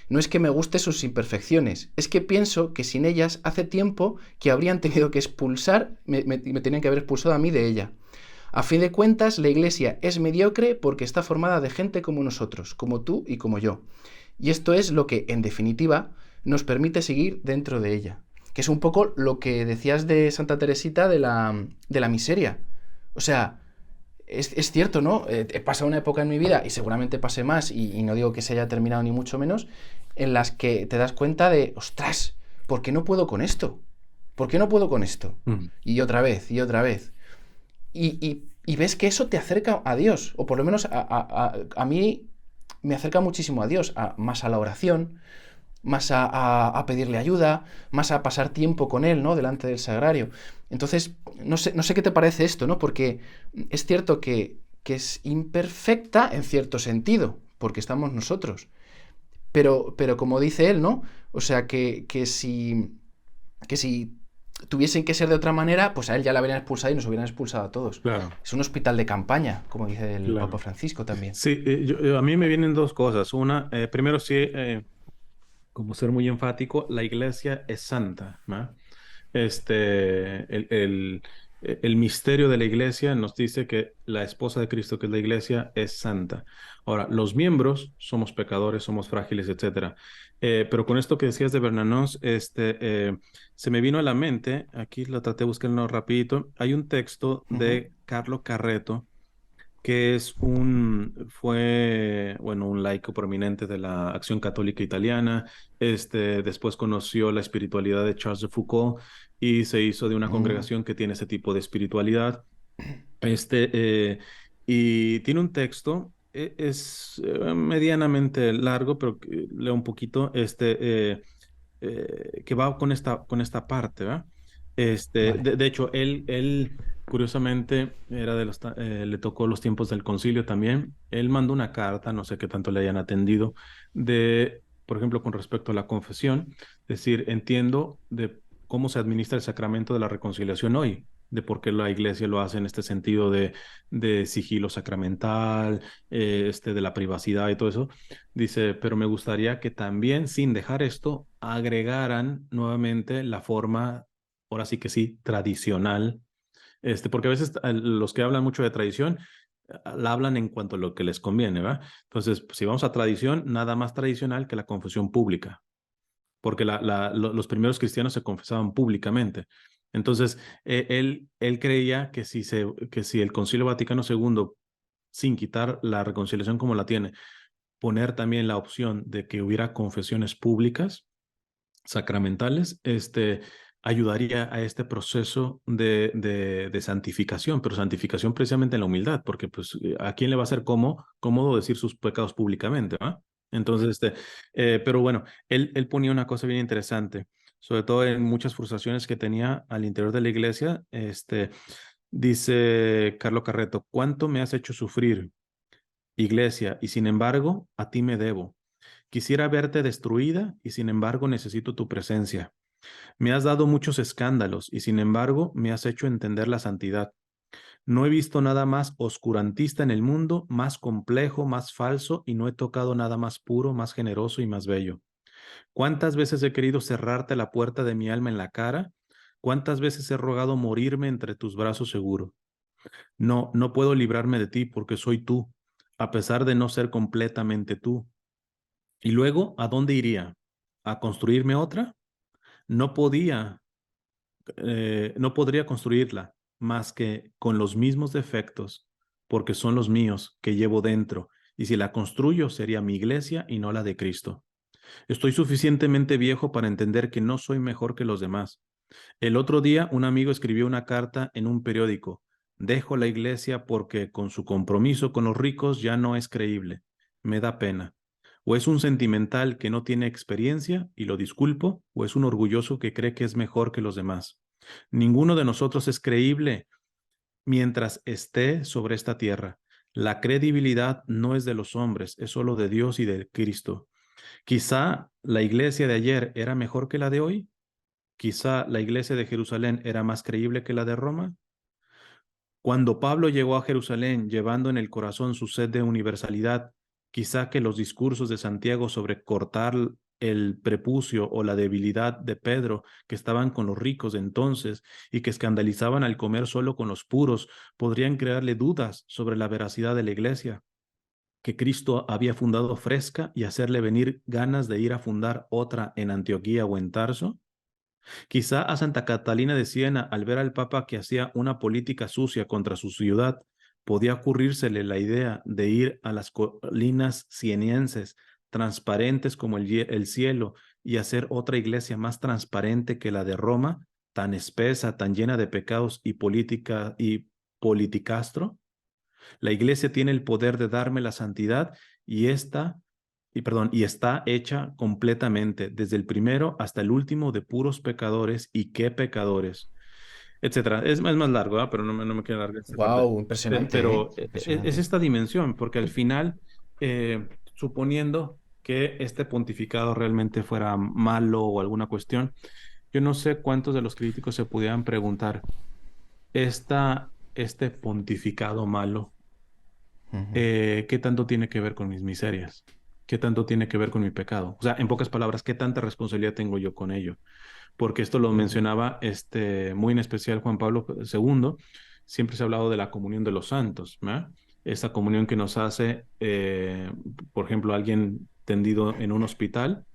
[SPEAKER 2] No es que me guste sus imperfecciones, es que pienso que sin ellas hace tiempo que habrían tenido que me tenían que haber expulsado a mí de ella. A fin de cuentas, la Iglesia es mediocre porque está formada de gente como nosotros, como tú y como yo. Y esto es lo que, en definitiva, nos permite seguir dentro de ella. Que es un poco lo que decías de Santa Teresita de la miseria. O sea, es cierto, ¿no? He pasado una época en mi vida, y seguramente pase más, y no digo que se haya terminado ni mucho menos, en las que te das cuenta de, ostras, ¿por qué no puedo con esto? ¿Por qué no puedo con esto?
[SPEAKER 1] Mm.
[SPEAKER 2] Y otra vez, y otra vez. Y ves que eso te acerca a Dios, o por lo menos a mí me acerca muchísimo a Dios, más a la oración, más a pedirle ayuda, más a pasar tiempo con Él, ¿no?, delante del sagrario. Entonces, no sé qué te parece esto, ¿no? Porque es cierto que es imperfecta en cierto sentido, porque estamos nosotros. Pero como dice él, ¿no? O sea, que si tuviesen que ser de otra manera, pues a él ya la habrían expulsado y nos hubieran expulsado a todos.
[SPEAKER 1] Claro,
[SPEAKER 2] Es un hospital de campaña, como dice el Papa
[SPEAKER 1] claro.
[SPEAKER 2] Francisco también.
[SPEAKER 1] Sí, a mí me vienen dos cosas. Una, primero sí, como ser muy enfático, la iglesia es santa, ¿no? El misterio de la iglesia nos dice que la esposa de Cristo, que es la iglesia, es santa. Ahora, los miembros somos pecadores, somos frágiles, etcétera. Pero con esto que decías de Bernanos, se me vino a la mente, aquí la traté de buscarlo rapidito, hay un texto
[SPEAKER 2] Ujú.
[SPEAKER 1] de Carlo Carretto, que fue, bueno, un laico prominente de la Acción Católica Italiana. Después conoció la espiritualidad de Charles de Foucault y se hizo de una
[SPEAKER 2] Mm,
[SPEAKER 1] congregación que tiene ese tipo de espiritualidad. Este, eh, y tiene un texto, es medianamente largo, pero leo un poquito, que va con esta parte, ¿va?
[SPEAKER 2] vale.
[SPEAKER 1] De hecho, él, curiosamente, le tocó los tiempos del concilio también. Él mandó una carta, no sé qué tanto le hayan atendido, por ejemplo, con respecto a la confesión, decir, entiendo de cómo se administra el sacramento de la reconciliación hoy, de por qué la iglesia lo hace en este sentido de sigilo sacramental, de la privacidad y todo eso. Dice, pero me gustaría que también, sin dejar esto, agregaran nuevamente la forma, ahora sí que sí, tradicional, porque a veces los que hablan mucho de tradición la hablan en cuanto a lo que les conviene, ¿va? Entonces, pues, si vamos a tradición, nada más tradicional que la confesión pública, porque los primeros cristianos se confesaban públicamente. Entonces, él creía que si el Concilio Vaticano II, sin quitar la reconciliación como la tiene, poner también la opción de que hubiera confesiones públicas, sacramentales, ayudaría a este proceso de santificación, pero santificación precisamente en la humildad, porque pues a quién le va a ser cómodo decir sus pecados públicamente, ¿va? Entonces, pero bueno, él ponía una cosa bien interesante, sobre todo en muchas frustraciones que tenía al interior de la iglesia, dice Carlo Carretto, ¿cuánto me has hecho sufrir, iglesia? Y sin embargo, a ti me debo. Quisiera verte destruida y sin embargo necesito tu presencia. Me has dado muchos escándalos y sin embargo me has hecho entender la santidad. No he visto nada más oscurantista en el mundo, más complejo, más falso y no he tocado nada más puro, más generoso y más bello. ¿Cuántas veces he querido cerrarte la puerta de mi alma en la cara? ¿Cuántas veces he rogado morirme entre tus brazos seguro? No, no puedo librarme de ti porque soy tú, a pesar de no ser completamente tú. Y luego, ¿a dónde iría? ¿A construirme otra? No podía, no podría construirla más que con los mismos defectos, porque son los míos que llevo dentro. Y si la construyo, sería mi iglesia y no la de Cristo. Estoy suficientemente viejo para entender que no soy mejor que los demás. El otro día un amigo escribió una carta en un periódico. Dejo la iglesia porque con su compromiso con los ricos ya no es creíble. Me da pena. O es un sentimental que no tiene experiencia y lo disculpo, o es un orgulloso que cree que es mejor que los demás. Ninguno de nosotros es creíble mientras esté sobre esta tierra. La credibilidad no es de los hombres, es solo de Dios y de Cristo. Quizá la iglesia de ayer era mejor que la de hoy. Quizá la iglesia de Jerusalén era más creíble que la de Roma. Cuando Pablo llegó a Jerusalén llevando en el corazón su sed de universalidad, quizá que los discursos de Santiago sobre cortar el prepucio o la debilidad de Pedro, que estaban con los ricos de entonces y que escandalizaban al comer solo con los puros, podrían crearle dudas sobre la veracidad de la iglesia que Cristo había fundado Fresca y hacerle venir ganas de ir a fundar otra en Antioquía o en Tarso. Quizá a Santa Catalina de Siena, al ver al Papa que hacía una política sucia contra su ciudad, podía ocurrírsele la idea de ir a las colinas sienenses, transparentes como el cielo, y hacer otra iglesia más transparente que la de Roma, tan espesa, tan llena de pecados y política y politicastro. La iglesia tiene el poder de darme la santidad y está hecha completamente, desde el primero hasta el último, de puros pecadores, y qué pecadores, etcétera. Es más largo, ¿verdad? Pero no me quiero alargar esta parte.
[SPEAKER 2] Wow, impresionante, ¿eh?
[SPEAKER 1] Pero es
[SPEAKER 2] Impresionante.
[SPEAKER 1] esta dimensión, porque al final, suponiendo que este pontificado realmente fuera malo o alguna cuestión, yo no sé cuántos de los críticos se pudieran preguntar, este pontificado malo,
[SPEAKER 2] Ujú,
[SPEAKER 1] ¿qué tanto tiene que ver con mis miserias? ¿Qué tanto tiene que ver con mi pecado? O sea, en pocas palabras, ¿qué tanta responsabilidad tengo yo con ello? Porque esto lo
[SPEAKER 2] ujú.
[SPEAKER 1] mencionaba muy en especial Juan Pablo II. Siempre se ha hablado de la comunión de los santos, ¿verdad? Esa comunión que nos hace, por ejemplo, alguien tendido en un hospital,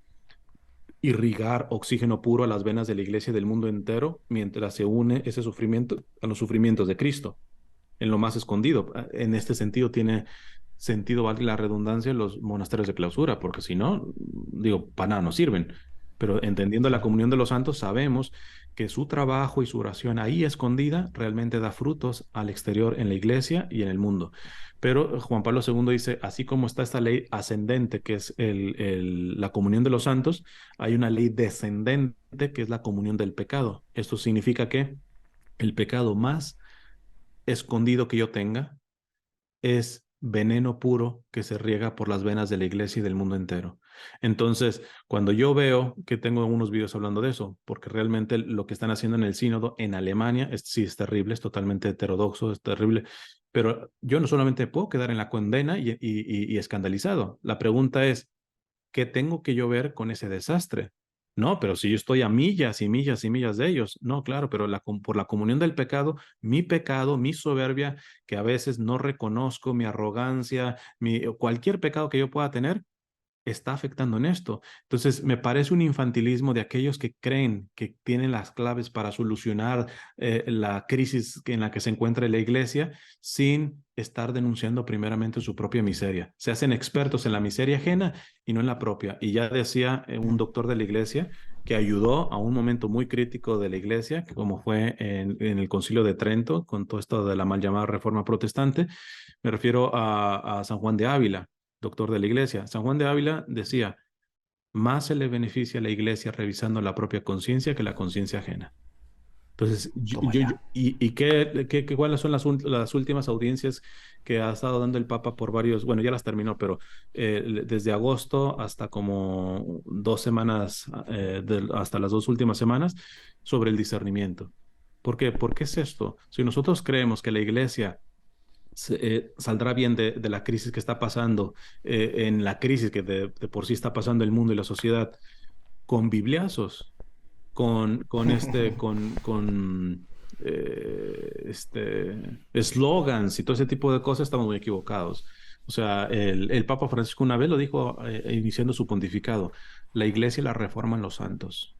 [SPEAKER 1] irrigar oxígeno puro a las venas de la iglesia del mundo entero mientras se une ese sufrimiento a los sufrimientos de Cristo en lo más escondido. En este sentido tiene sentido, valga la redundancia, los monasterios de clausura, porque si no, digo, para nada no sirven. Pero entendiendo la
[SPEAKER 2] Claro.
[SPEAKER 1] comunión de los santos, sabemos que su trabajo y su oración ahí escondida realmente da frutos al exterior en la iglesia y en el mundo. Pero Juan Pablo II dice, así como está esta ley ascendente, que es la comunión de los santos, hay una ley descendente, que es la comunión del pecado. Esto significa que el pecado más escondido que yo tenga es veneno puro que se riega por las venas de la iglesia y del mundo entero. Entonces, cuando yo veo que tengo unos videos hablando de eso, porque realmente lo que están haciendo en el sínodo en Alemania sí es terrible, es totalmente heterodoxo, es terrible, pero yo no solamente puedo quedar en la condena y escandalizado. La pregunta es, ¿qué tengo que yo ver con ese desastre? No, pero si yo estoy a millas y millas y millas de ellos, no, claro, pero por la comunión del pecado, mi soberbia, que a veces no reconozco, mi arrogancia, cualquier pecado que yo pueda tener, está afectando en esto. Entonces, me parece un infantilismo de aquellos que creen que tienen las claves para solucionar la crisis en la que se encuentra la iglesia sin estar denunciando primeramente su propia miseria. Se hacen expertos en la miseria ajena y no en la propia. Y ya decía un
[SPEAKER 2] Mm.
[SPEAKER 1] doctor de la iglesia que ayudó a un momento muy crítico de la iglesia, como fue en el Concilio de Trento, con todo esto de la mal llamada Reforma Protestante. Me refiero a San Juan de Ávila, doctor de la iglesia. San Juan de Ávila decía, más se le beneficia a la iglesia revisando la propia conciencia que la conciencia ajena. Entonces,
[SPEAKER 2] Toma ya.
[SPEAKER 1] ¿cuáles son las últimas audiencias que ha estado dando el Papa por varios, bueno, ya las terminó, pero desde agosto hasta como 2 semanas, hasta las 2 últimas semanas, sobre el discernimiento? ¿Por qué? ¿Por qué es esto? Si nosotros creemos que la iglesia saldrá bien de la crisis que está pasando, en la crisis que de por sí está pasando el mundo y la sociedad. con bibliazos, eslogans y todo ese tipo de cosas, estamos muy equivocados. O sea, el Papa Francisco una vez lo dijo iniciando su pontificado, la iglesia la reforman los santos.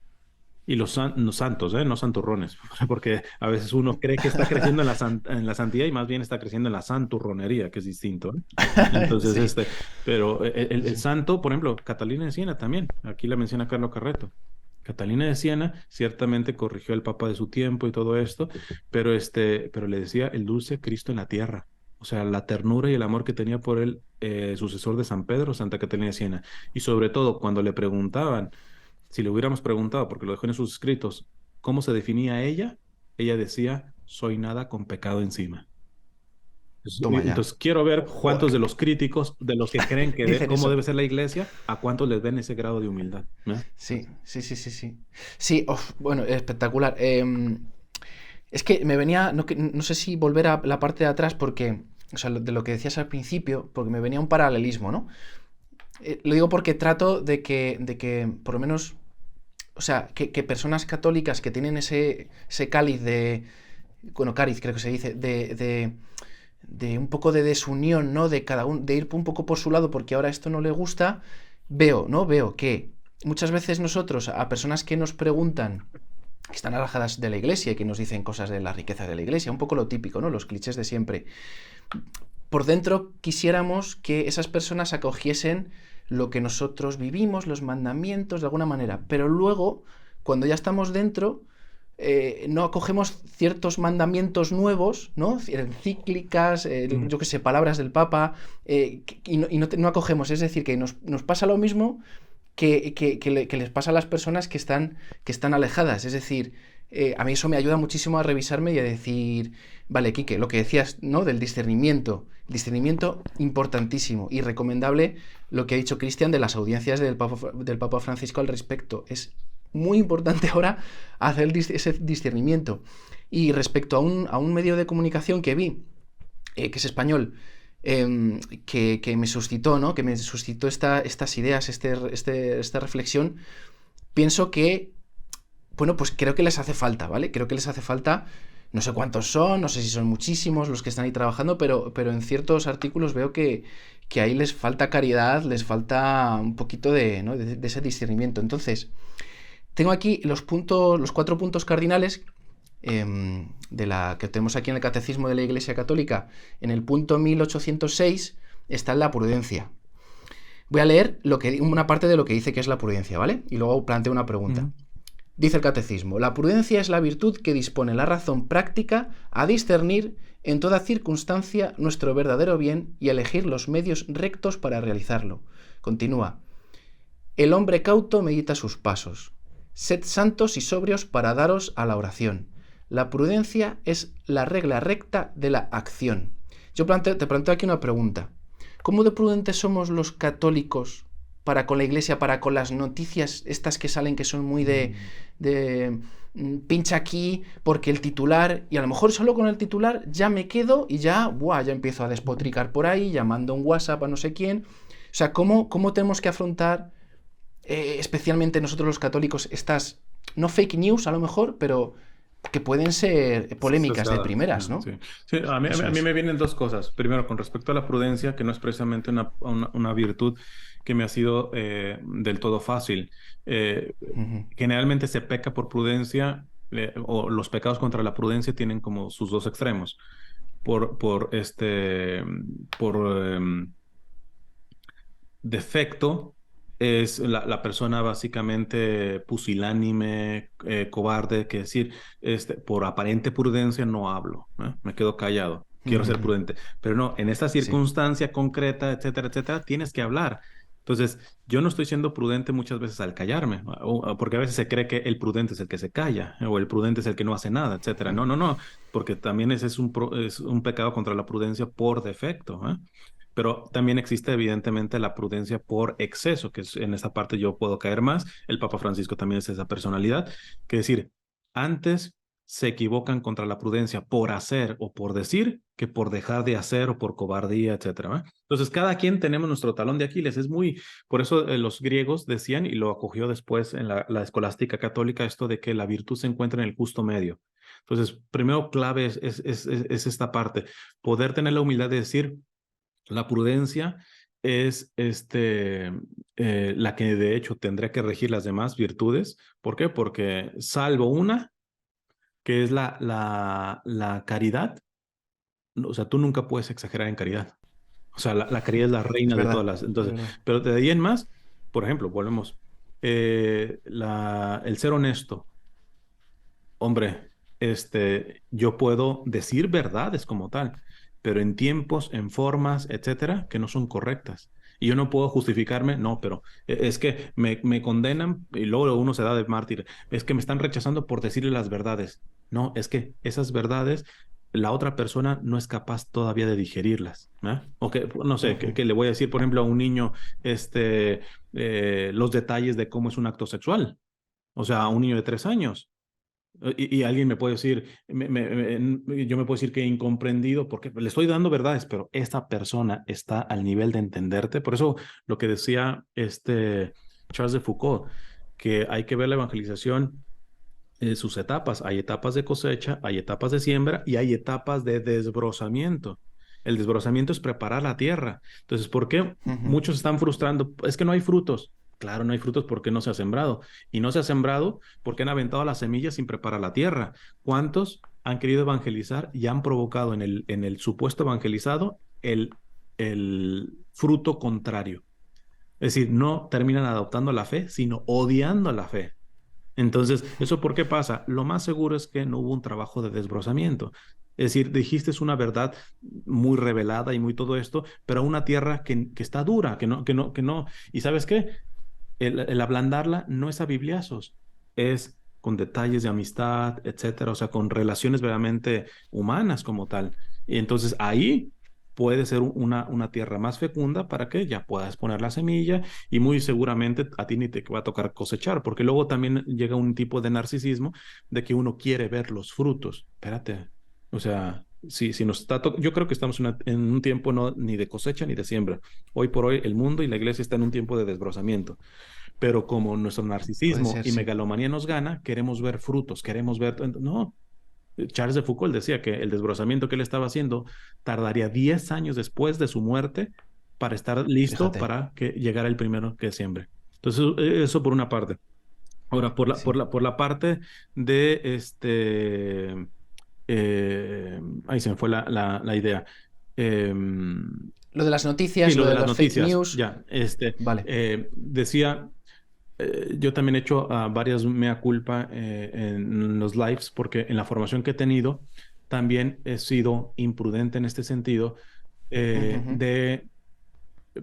[SPEAKER 1] Y los santos, no santurrones, porque a veces uno cree que está creciendo en en la santidad y más bien está creciendo en la santurronería, que es distinto, ¿eh? Entonces,
[SPEAKER 2] Sí,
[SPEAKER 1] pero
[SPEAKER 2] sí,
[SPEAKER 1] el
[SPEAKER 2] sí.
[SPEAKER 1] santo, por ejemplo, Catalina de Siena también, aquí la menciona Carlos Carreto. Catalina de Siena ciertamente corrigió al Papa de su tiempo y todo esto, pero le decía el dulce Cristo en la tierra. O sea, la ternura y el amor que tenía por el sucesor de San Pedro, Santa Catalina de Siena. Y sobre todo, cuando le preguntaban, si le hubiéramos preguntado, porque lo dejó en sus escritos, cómo se definía ella decía, soy nada con pecado encima.
[SPEAKER 2] Toma ya.
[SPEAKER 1] Entonces, quiero ver cuántos de
[SPEAKER 2] Joder.
[SPEAKER 1] los críticos, de los que creen
[SPEAKER 2] Dicen
[SPEAKER 1] cómo
[SPEAKER 2] eso.
[SPEAKER 1] debe ser la iglesia, a cuántos les den ese grado de humildad, ¿no?
[SPEAKER 2] Sí, sí, sí, sí, sí. Sí, bueno, espectacular. Es que me venía, no sé si volver a la parte de atrás porque, o sea, de lo que decías al principio, porque me venía un paralelismo, ¿no? Lo digo porque trato de que por lo menos, o sea, que personas católicas que tienen ese cáliz de, bueno, cáliz creo que se dice, de un poco de desunión, ¿no? De cada uno, de ir un poco por su lado porque ahora esto no le gusta, veo, ¿no? Veo que muchas veces nosotros, a personas que nos preguntan, que están alejadas de la iglesia y que nos dicen cosas de la riqueza de la iglesia, un poco lo típico, ¿no? Los clichés de siempre. Por dentro quisiéramos que esas personas acogiesen lo que nosotros vivimos, los mandamientos, de alguna manera, pero luego, cuando ya estamos dentro, no acogemos ciertos mandamientos nuevos, ¿no? Encíclicas,
[SPEAKER 1] Mm.
[SPEAKER 2] yo qué sé, palabras del Papa, no acogemos. Es decir, que nos pasa lo mismo que les pasa a las personas que están alejadas. Es decir, a mí eso me ayuda muchísimo a revisarme y a decir, vale, Quique, lo que decías, ¿no? Del discernimiento. Discernimiento importantísimo y recomendable lo que ha dicho Cristian de las audiencias del Papa Francisco al respecto. Es muy importante ahora hacer ese discernimiento. Y respecto a un medio de comunicación que vi, que es español, que me suscitó, ¿no? Que me suscitó estas ideas, esta reflexión, pienso que, bueno, pues creo que les hace falta, ¿vale? Creo que les hace falta, no sé cuántos son, no sé si son muchísimos los que están ahí trabajando, pero en ciertos artículos veo que ahí les falta caridad, les falta un poquito de, ¿no? de ese discernimiento. Entonces, tengo aquí los 4 puntos cardinales de la que tenemos aquí en el Catecismo de la Iglesia Católica. En el punto 1806 está la prudencia. Voy a leer una parte de lo que dice que es la prudencia, ¿vale? Y luego planteo una pregunta.
[SPEAKER 1] Ujú.
[SPEAKER 2] Dice el Catecismo, la prudencia es la virtud que dispone la razón práctica a discernir en toda circunstancia nuestro verdadero bien y elegir los medios rectos para realizarlo. Continúa, el hombre cauto medita sus pasos. Sed santos y sobrios para daros a la oración. La prudencia es la regla recta de la acción. Te planteo aquí una pregunta. ¿Cómo de prudentes somos los católicos para con la iglesia, para con las noticias estas que salen que son muy de pincha aquí porque el titular, y a lo mejor solo con el titular ya me quedo y ya, buah, ya empiezo a despotricar por ahí, llamando un WhatsApp a no sé quién? O sea, ¿cómo tenemos que afrontar especialmente nosotros los católicos, estas, no fake news a lo mejor, pero que pueden ser polémicas de
[SPEAKER 1] Sesgadas,
[SPEAKER 2] primeras, ¿no?
[SPEAKER 1] sí. Sí,
[SPEAKER 2] Eso
[SPEAKER 1] a mí
[SPEAKER 2] es.
[SPEAKER 1] me vienen dos cosas. Primero, con respecto a la prudencia, que no es precisamente una virtud que me ha sido del todo fácil. Eh,
[SPEAKER 2] Ujú.
[SPEAKER 1] Generalmente se peca por prudencia, o los pecados contra la prudencia tienen como sus dos extremos. Por, por, este, por defecto es la persona básicamente pusilánime, cobarde, que decir, por aparente prudencia no hablo, ¿eh? Me quedo callado, quiero ser
[SPEAKER 2] Ujú.
[SPEAKER 1] prudente, pero no, en esta
[SPEAKER 2] Sí.
[SPEAKER 1] circunstancia concreta, etcétera, etcétera, tienes que hablar. Entonces, yo no estoy siendo prudente muchas veces al callarme, porque a veces se cree que el prudente es el que se calla, o el prudente es el que no hace nada, etcétera. No, no, no, porque también ese es es un pecado contra la prudencia por defecto, ¿eh? Pero también existe evidentemente la prudencia por exceso, que en esta parte yo puedo caer más. El Papa Francisco también es esa personalidad, que decir, antes se equivocan contra la prudencia por hacer o por decir que por dejar de hacer o por cobardía, etcétera, ¿va? Entonces, cada quien tenemos nuestro talón de Aquiles. Es muy, por eso los griegos decían, y lo acogió después en la escolástica católica, esto de que la virtud se encuentra en el justo medio. Entonces, primero clave es esta parte, poder tener la humildad de decir, la prudencia es la que de hecho tendría que regir las demás virtudes. ¿Por qué? Porque salvo una, que es la caridad, o sea, tú nunca puedes exagerar en caridad. O sea, la caridad es la
[SPEAKER 2] Es
[SPEAKER 1] reina de todas
[SPEAKER 2] verdad,
[SPEAKER 1] las.
[SPEAKER 2] es
[SPEAKER 1] Entonces,
[SPEAKER 2] verdad.
[SPEAKER 1] pero de ahí en más, por ejemplo, volvemos. El ser honesto. Hombre, yo puedo decir verdades como tal, pero en tiempos, en formas, etcétera, que no son correctas. Y yo no puedo justificarme, no, pero es que me condenan y luego uno se da de mártir. Es que me están rechazando por decirle las verdades. No, es que esas verdades, la otra persona no es capaz todavía de digerirlas. ¿Eh? O que, no sé,
[SPEAKER 2] Ujú.
[SPEAKER 1] que le voy a decir, por ejemplo, a un niño, los detalles de cómo es un acto sexual. O sea, a un niño de 3 años. Y alguien me puede decir, yo me puedo decir que incomprendido porque le estoy dando verdades, pero esta persona está al nivel de entenderte. Por eso lo que decía Charles de Foucault, que hay que ver la evangelización sus etapas. Hay etapas de cosecha, hay etapas de siembra y hay etapas de desbrozamiento. El desbrozamiento es preparar la tierra. Entonces, ¿por qué
[SPEAKER 2] Ujú.
[SPEAKER 1] muchos están frustrando? Es que no hay frutos. Claro, no hay frutos porque no se ha sembrado. Y no se ha sembrado porque han aventado las semillas sin preparar la tierra. ¿Cuántos han querido evangelizar y han provocado en el supuesto evangelizado el fruto contrario? Es decir, no terminan adoptando la fe, sino odiando la fe. Entonces, ¿eso por qué pasa? Lo más seguro es que no hubo un trabajo de desbrozamiento. Es decir, dijiste es una verdad muy revelada y muy todo esto, pero a una tierra que está dura, que no. ¿Y sabes qué? El ablandarla no es a bibliazos, es con detalles de amistad, etcétera, o sea, con relaciones verdaderamente humanas como tal. Y entonces ahí puede ser una tierra más fecunda para que ya puedas poner la semilla y muy seguramente a ti ni te va a tocar cosechar, porque luego también llega un tipo de narcisismo de que uno quiere ver los frutos. Espérate, o sea, si nos está yo creo que estamos en un tiempo no ni de cosecha ni de siembra. Hoy por hoy el mundo y la iglesia están en un tiempo de desbrozamiento. Pero como nuestro
[SPEAKER 2] Puede
[SPEAKER 1] narcisismo
[SPEAKER 2] ser,
[SPEAKER 1] y
[SPEAKER 2] sí.
[SPEAKER 1] megalomanía nos gana, queremos ver frutos, queremos ver. No, Charles de Foucault decía que el desbrozamiento que él estaba haciendo tardaría 10 años después de su muerte para estar listo
[SPEAKER 2] Fíjate,
[SPEAKER 1] para que llegara el primero que siembre. Entonces, eso por una parte. Ahora, por la, por
[SPEAKER 2] sí.
[SPEAKER 1] la, por la parte de ahí se me fue la idea.
[SPEAKER 2] Lo de las
[SPEAKER 1] Sí,
[SPEAKER 2] noticias,
[SPEAKER 1] lo
[SPEAKER 2] lo
[SPEAKER 1] de
[SPEAKER 2] de
[SPEAKER 1] las
[SPEAKER 2] los fake
[SPEAKER 1] noticias,
[SPEAKER 2] news.
[SPEAKER 1] ya.
[SPEAKER 2] Vale.
[SPEAKER 1] Decía, yo también he hecho varias mea culpa en los lives porque en la formación que he tenido también he sido imprudente en este sentido
[SPEAKER 2] Ujú.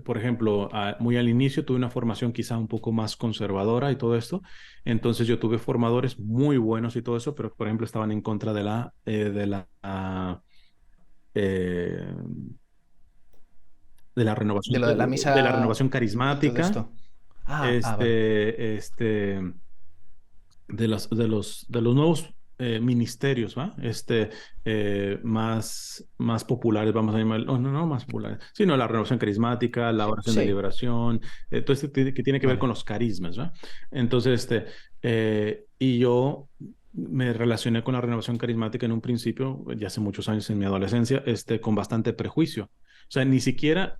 [SPEAKER 1] por ejemplo, muy al inicio tuve una formación quizá un poco más conservadora y todo esto, entonces yo tuve formadores muy buenos y todo eso, pero por ejemplo estaban en contra eh, de la
[SPEAKER 2] De
[SPEAKER 1] renovación,
[SPEAKER 2] lo de la
[SPEAKER 1] de la
[SPEAKER 2] misa
[SPEAKER 1] renovación
[SPEAKER 2] y todo
[SPEAKER 1] carismática,
[SPEAKER 2] esto. Vale.
[SPEAKER 1] este, este, de los nuevos ministerios, ¿va? Más populares, vamos a llamar, no más populares, sino la renovación carismática, la oración de
[SPEAKER 2] Sí,
[SPEAKER 1] liberación, todo esto que tiene que ver con
[SPEAKER 2] vale.
[SPEAKER 1] los carismas, ¿va? Entonces, y yo me relacioné con la renovación carismática en un principio, ya hace muchos años en mi adolescencia, con bastante prejuicio. O sea, ni siquiera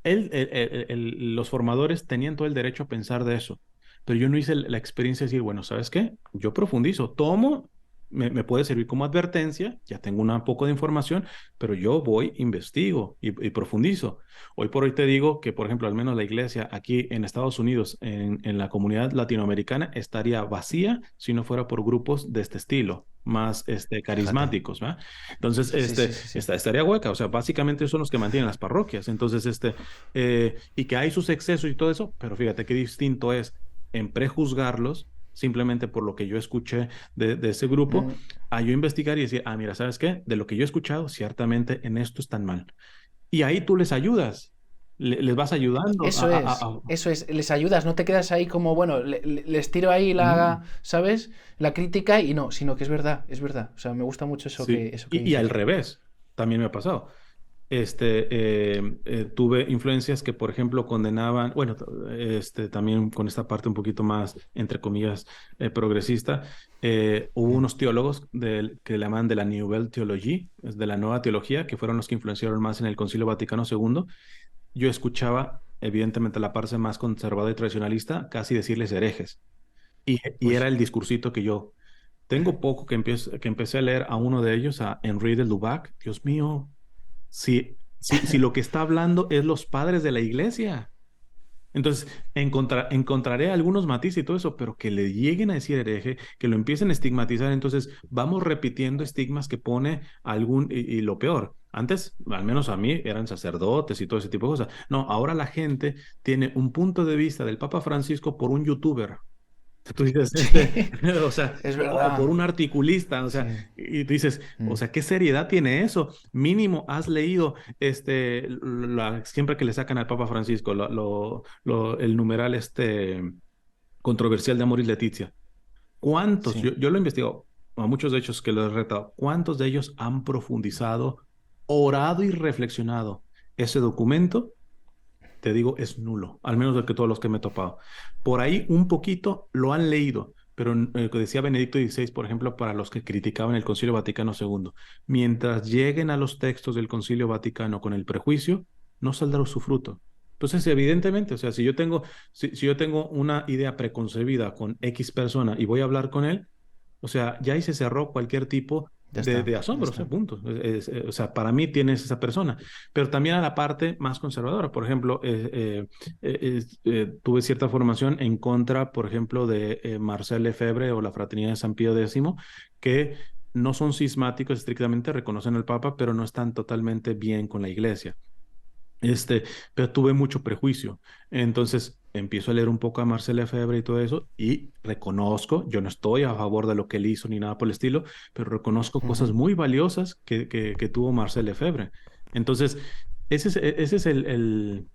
[SPEAKER 1] los formadores tenían todo el derecho a pensar de eso, pero yo no hice la experiencia de decir, bueno, ¿sabes qué? Yo profundizo, tomo, me puede servir como advertencia, ya tengo un poco de información, pero yo voy, investigo y profundizo. Hoy por hoy te digo que, por ejemplo, al menos la iglesia aquí en Estados Unidos, en la comunidad latinoamericana, estaría vacía si no fuera por grupos de este estilo, más
[SPEAKER 2] Fíjate.
[SPEAKER 1] carismáticos, ¿va? Entonces,
[SPEAKER 2] Sí, sí, sí, sí.
[SPEAKER 1] estaría hueca, o sea, básicamente son los que mantienen las parroquias. Entonces, y que hay sus excesos y todo eso, pero fíjate qué distinto es en prejuzgarlos simplemente por lo que yo escuché de ese grupo,
[SPEAKER 2] Mm,
[SPEAKER 1] a yo investigar y decir, mira, ¿sabes qué? De lo que yo he escuchado, ciertamente en esto están mal. Y ahí tú les ayudas. les vas ayudando
[SPEAKER 2] eso es, les ayudas, no te quedas ahí como, bueno, les tiro ahí
[SPEAKER 1] Mm,
[SPEAKER 2] ¿sabes? La crítica y no, sino que es verdad. O sea, me gusta mucho
[SPEAKER 1] sí,
[SPEAKER 2] eso que
[SPEAKER 1] y al
[SPEAKER 2] dices.
[SPEAKER 1] revés, también me ha pasado. Tuve influencias que, por ejemplo, condenaban, bueno, también con esta parte un poquito más, entre comillas, progresista, hubo
[SPEAKER 2] Mm,
[SPEAKER 1] unos teólogos que le llaman de la Nouvelle Theologie, es de la nueva teología, que fueron los que influenciaron más en el Concilio Vaticano II. Yo escuchaba, evidentemente, la parte más conservadora y tradicionalista, casi decirles herejes. Y era
[SPEAKER 2] Uy.
[SPEAKER 1] el discursito que yo tengo poco que empecé a leer a uno de ellos, a Henri de Lubac. Dios mío, si lo que está hablando es los padres de la iglesia. Entonces, encontraré algunos matices y todo eso, pero que le lleguen a decir hereje, que lo empiecen a estigmatizar, entonces vamos repitiendo estigmas que pone y lo peor, antes, al menos a mí, eran sacerdotes y todo ese tipo de cosas. No, ahora la gente tiene un punto de vista del Papa Francisco por un youtuber. Tú dices,
[SPEAKER 2] Sí,
[SPEAKER 1] o sea,
[SPEAKER 2] es
[SPEAKER 1] o por
[SPEAKER 2] verdad.
[SPEAKER 1] un articulista, o sea,
[SPEAKER 2] Sí.
[SPEAKER 1] y tú dices, o
[SPEAKER 2] Mm,
[SPEAKER 1] sea, ¿qué seriedad tiene eso? Mínimo has leído, siempre que le sacan al Papa Francisco, el numeral controversial de Amoris Laetitia. ¿Cuántos?
[SPEAKER 2] sí.
[SPEAKER 1] Yo lo he investigado, a muchos de ellos que lo he retado, ¿cuántos de ellos han profundizado, orado y reflexionado ese documento? Te digo, es nulo, al menos de que todos los que me he topado. Por ahí un poquito lo han leído, pero que decía Benedicto XVI, por ejemplo, para los que criticaban el Concilio Vaticano II, mientras lleguen a los textos del Concilio Vaticano con el prejuicio, no saldrá su fruto. Entonces, evidentemente, o sea, si yo tengo una idea preconcebida con X persona y voy a hablar con él, o sea, ya ahí se cerró cualquier tipo
[SPEAKER 2] Ya está,
[SPEAKER 1] de
[SPEAKER 2] ya
[SPEAKER 1] asombro, o sea,
[SPEAKER 2] está.
[SPEAKER 1] punto. O sea, para mí tienes esa persona, pero también a la parte más conservadora. Por ejemplo, tuve cierta formación en contra, por ejemplo, de Marcel Lefebvre o la Fraternidad de San Pío X, que no son cismáticos estrictamente, reconocen al Papa, pero no están totalmente bien con la Iglesia. Este, pero tuve mucho prejuicio. Entonces empiezo a leer un poco a Marcel Lefebvre y todo eso, y reconozco, yo no estoy a favor de lo que él hizo ni nada por el estilo, pero reconozco cosas
[SPEAKER 2] Ujú.
[SPEAKER 1] muy valiosas que tuvo Marcel Lefebvre. Entonces, ese es el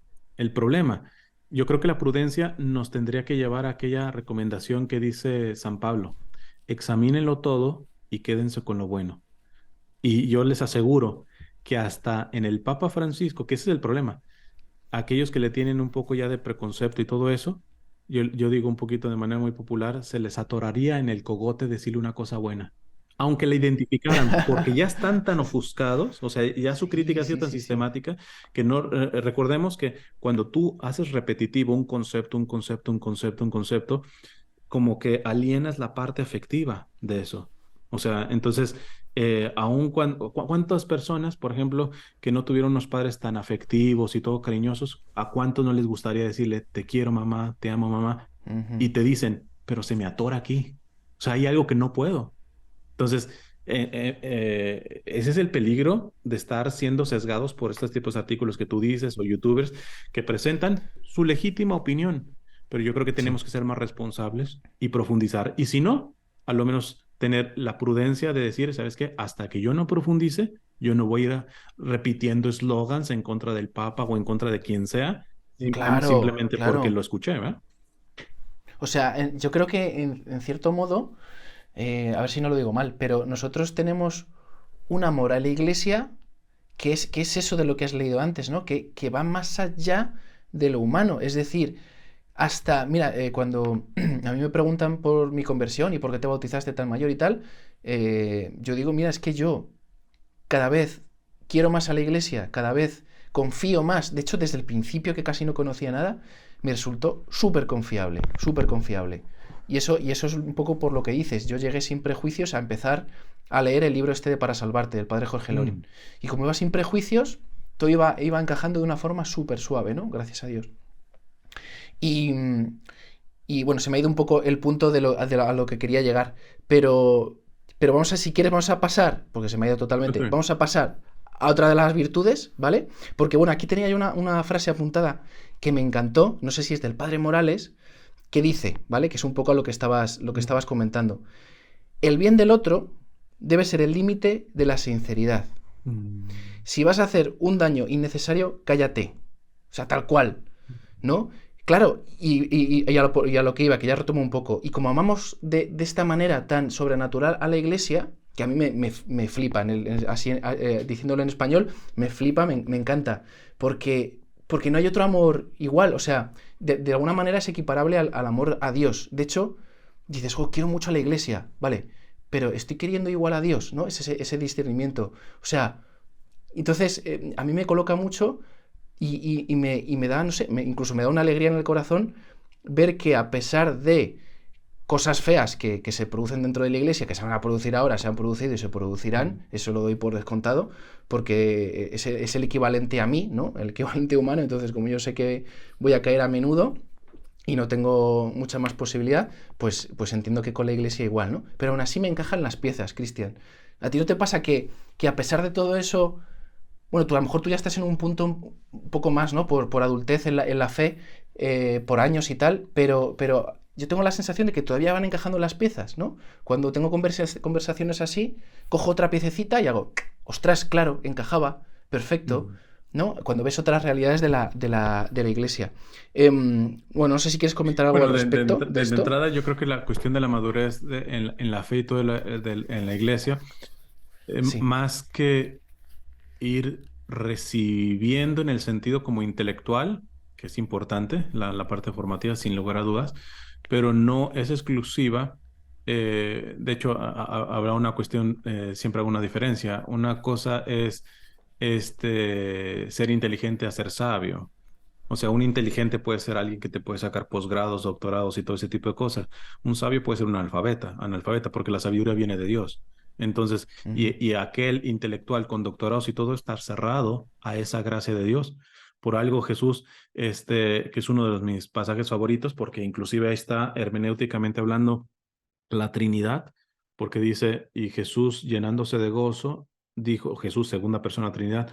[SPEAKER 1] problema. Yo creo que la prudencia nos tendría que llevar a aquella recomendación que dice San Pablo: examínenlo todo y quédense con lo bueno. Y yo les aseguro que hasta en el Papa Francisco, que ese es el problema, aquellos que le tienen un poco ya de preconcepto y todo eso, yo digo un poquito de manera muy popular, se les atoraría en el cogote decirle una cosa buena. Aunque la identificaran, porque ya están tan ofuscados, o sea, ya su crítica
[SPEAKER 2] Sí,
[SPEAKER 1] ha sido
[SPEAKER 2] sí,
[SPEAKER 1] tan
[SPEAKER 2] sí, sí.
[SPEAKER 1] sistemática que no, recordemos que cuando tú haces repetitivo un concepto, un concepto, un concepto, un concepto, como que alienas la parte afectiva de eso. O sea, entonces, aun cuando, ¿cuántas personas, por ejemplo, que no tuvieron unos padres tan afectivos y todo cariñosos, a cuántos no les gustaría decirle, te quiero mamá, te amo mamá?
[SPEAKER 2] Ujú.
[SPEAKER 1] Y te dicen, pero se me atora aquí. O sea, hay algo que no puedo. Entonces, ese es el peligro de estar siendo sesgados por estos tipos de artículos que tú dices o youtubers que presentan su legítima opinión. Pero yo creo que
[SPEAKER 2] Sí.
[SPEAKER 1] tenemos que ser más responsables y profundizar. Y si no, a lo menos tener la prudencia de decir, ¿sabes qué? Hasta que yo no profundice, yo no voy a ir repitiendo eslogans en contra del Papa o en contra de quien sea,
[SPEAKER 2] Claro,
[SPEAKER 1] simplemente porque
[SPEAKER 2] claro.
[SPEAKER 1] lo escuché, ¿verdad?
[SPEAKER 2] O sea, yo creo que en cierto modo, a ver si no lo digo mal, pero nosotros tenemos un amor a la iglesia que es eso de lo que has leído antes, ¿no? Que va más allá de lo humano. Es decir, hasta, mira, cuando a mí me preguntan por mi conversión y por qué te bautizaste tan mayor y tal, yo digo, mira, es que yo cada vez quiero más a la iglesia, cada vez confío más. De hecho, desde el principio que casi no conocía nada, me resultó súper confiable, súper confiable. Y eso es un poco por lo que dices. Yo llegué sin prejuicios a empezar a leer el libro este de Para Salvarte, del padre Jorge Loring.
[SPEAKER 1] Mm,
[SPEAKER 2] Y como iba sin prejuicios, todo iba encajando de una forma súper suave, ¿no? Gracias a Dios. Y, y bueno, se me ha ido un poco el punto a lo que quería llegar. Pero vamos a, si quieres, vamos a pasar, porque se me ha ido totalmente,
[SPEAKER 1] ok.
[SPEAKER 2] vamos a pasar a otra de las virtudes, ¿vale? Porque bueno, aquí tenía yo una frase apuntada que me encantó, no sé si es del padre Morales, que dice, ¿vale? Que es un poco a lo que
[SPEAKER 1] Mm,
[SPEAKER 2] estabas comentando. El bien del otro debe ser el límite de la sinceridad.
[SPEAKER 1] mm,
[SPEAKER 2] Si vas a hacer un daño innecesario, cállate. O sea, tal cual, ¿no? Claro, y a lo que iba, que ya retomo un poco, y como amamos de esta manera tan sobrenatural a la iglesia, que a mí me flipa, así, diciéndolo en español, me flipa, me encanta, porque no hay otro amor igual, o sea, de alguna manera es equiparable al amor a Dios. De hecho, dices, oh, quiero mucho a la iglesia, vale, pero estoy queriendo igual a Dios, ¿no? Es ese discernimiento. O sea, entonces a mí me coloca mucho y me da, no sé, incluso me da una alegría en el corazón ver que a pesar de cosas feas que se producen dentro de la iglesia, que se van a producir ahora, se han producido y se producirán, eso lo doy por descontado, porque es el equivalente a mí, ¿no? El equivalente humano, entonces como yo sé que voy a caer a menudo y no tengo mucha más posibilidad, pues entiendo que con la iglesia igual, ¿no? Pero aún así me encajan las piezas, Cristian. ¿A ti no te pasa que a pesar de todo eso, bueno, tú a lo mejor tú ya estás en un punto un poco más, ¿no? Por adultez en la fe, por años y tal, pero yo tengo la sensación de que todavía van encajando las piezas, ¿no? Cuando tengo conversaciones así, cojo otra piececita y hago, ostras, claro, encajaba, perfecto,
[SPEAKER 1] Mm.
[SPEAKER 2] ¿no? Cuando ves otras realidades de la iglesia. Bueno, no sé si quieres comentar algo al
[SPEAKER 1] Bueno,
[SPEAKER 2] respecto de
[SPEAKER 1] de
[SPEAKER 2] esto.
[SPEAKER 1] entrada yo creo que la cuestión de la madurez en la fe y todo en la iglesia,
[SPEAKER 2] Sí.
[SPEAKER 1] más que ir recibiendo en el sentido como intelectual, que es importante, la parte formativa sin lugar a dudas, pero no es exclusiva. De hecho, habrá una cuestión, siempre habrá una diferencia. Una cosa es ser inteligente a ser sabio. O sea, un inteligente puede ser alguien que te puede sacar posgrados, doctorados y todo ese tipo de cosas. Un sabio puede ser un analfabeta, porque la sabiduría viene de Dios. Entonces,
[SPEAKER 2] Ujú,
[SPEAKER 1] y aquel intelectual con doctorados y todo está cerrado a esa gracia de Dios. Por algo Jesús, que es uno de mis pasajes favoritos, porque inclusive ahí está hermenéuticamente hablando la Trinidad, porque dice, y Jesús llenándose de gozo, dijo Jesús, segunda persona de la Trinidad,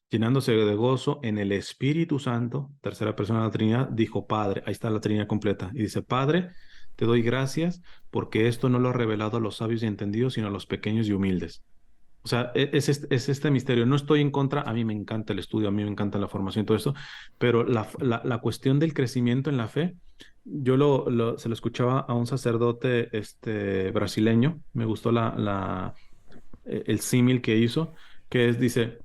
[SPEAKER 1] llenándose de gozo en el Espíritu Santo, tercera persona de la Trinidad, dijo Padre, ahí está la Trinidad completa, y dice, Padre, te doy gracias porque esto no lo ha revelado a los sabios y entendidos, sino a los pequeños y humildes. O sea, es este misterio. No estoy en contra, a mí me encanta el estudio, a mí me encanta la formación y todo esto, pero la cuestión del crecimiento en la fe, yo se lo escuchaba a un sacerdote brasileño, me gustó el símil que hizo, que es, dice,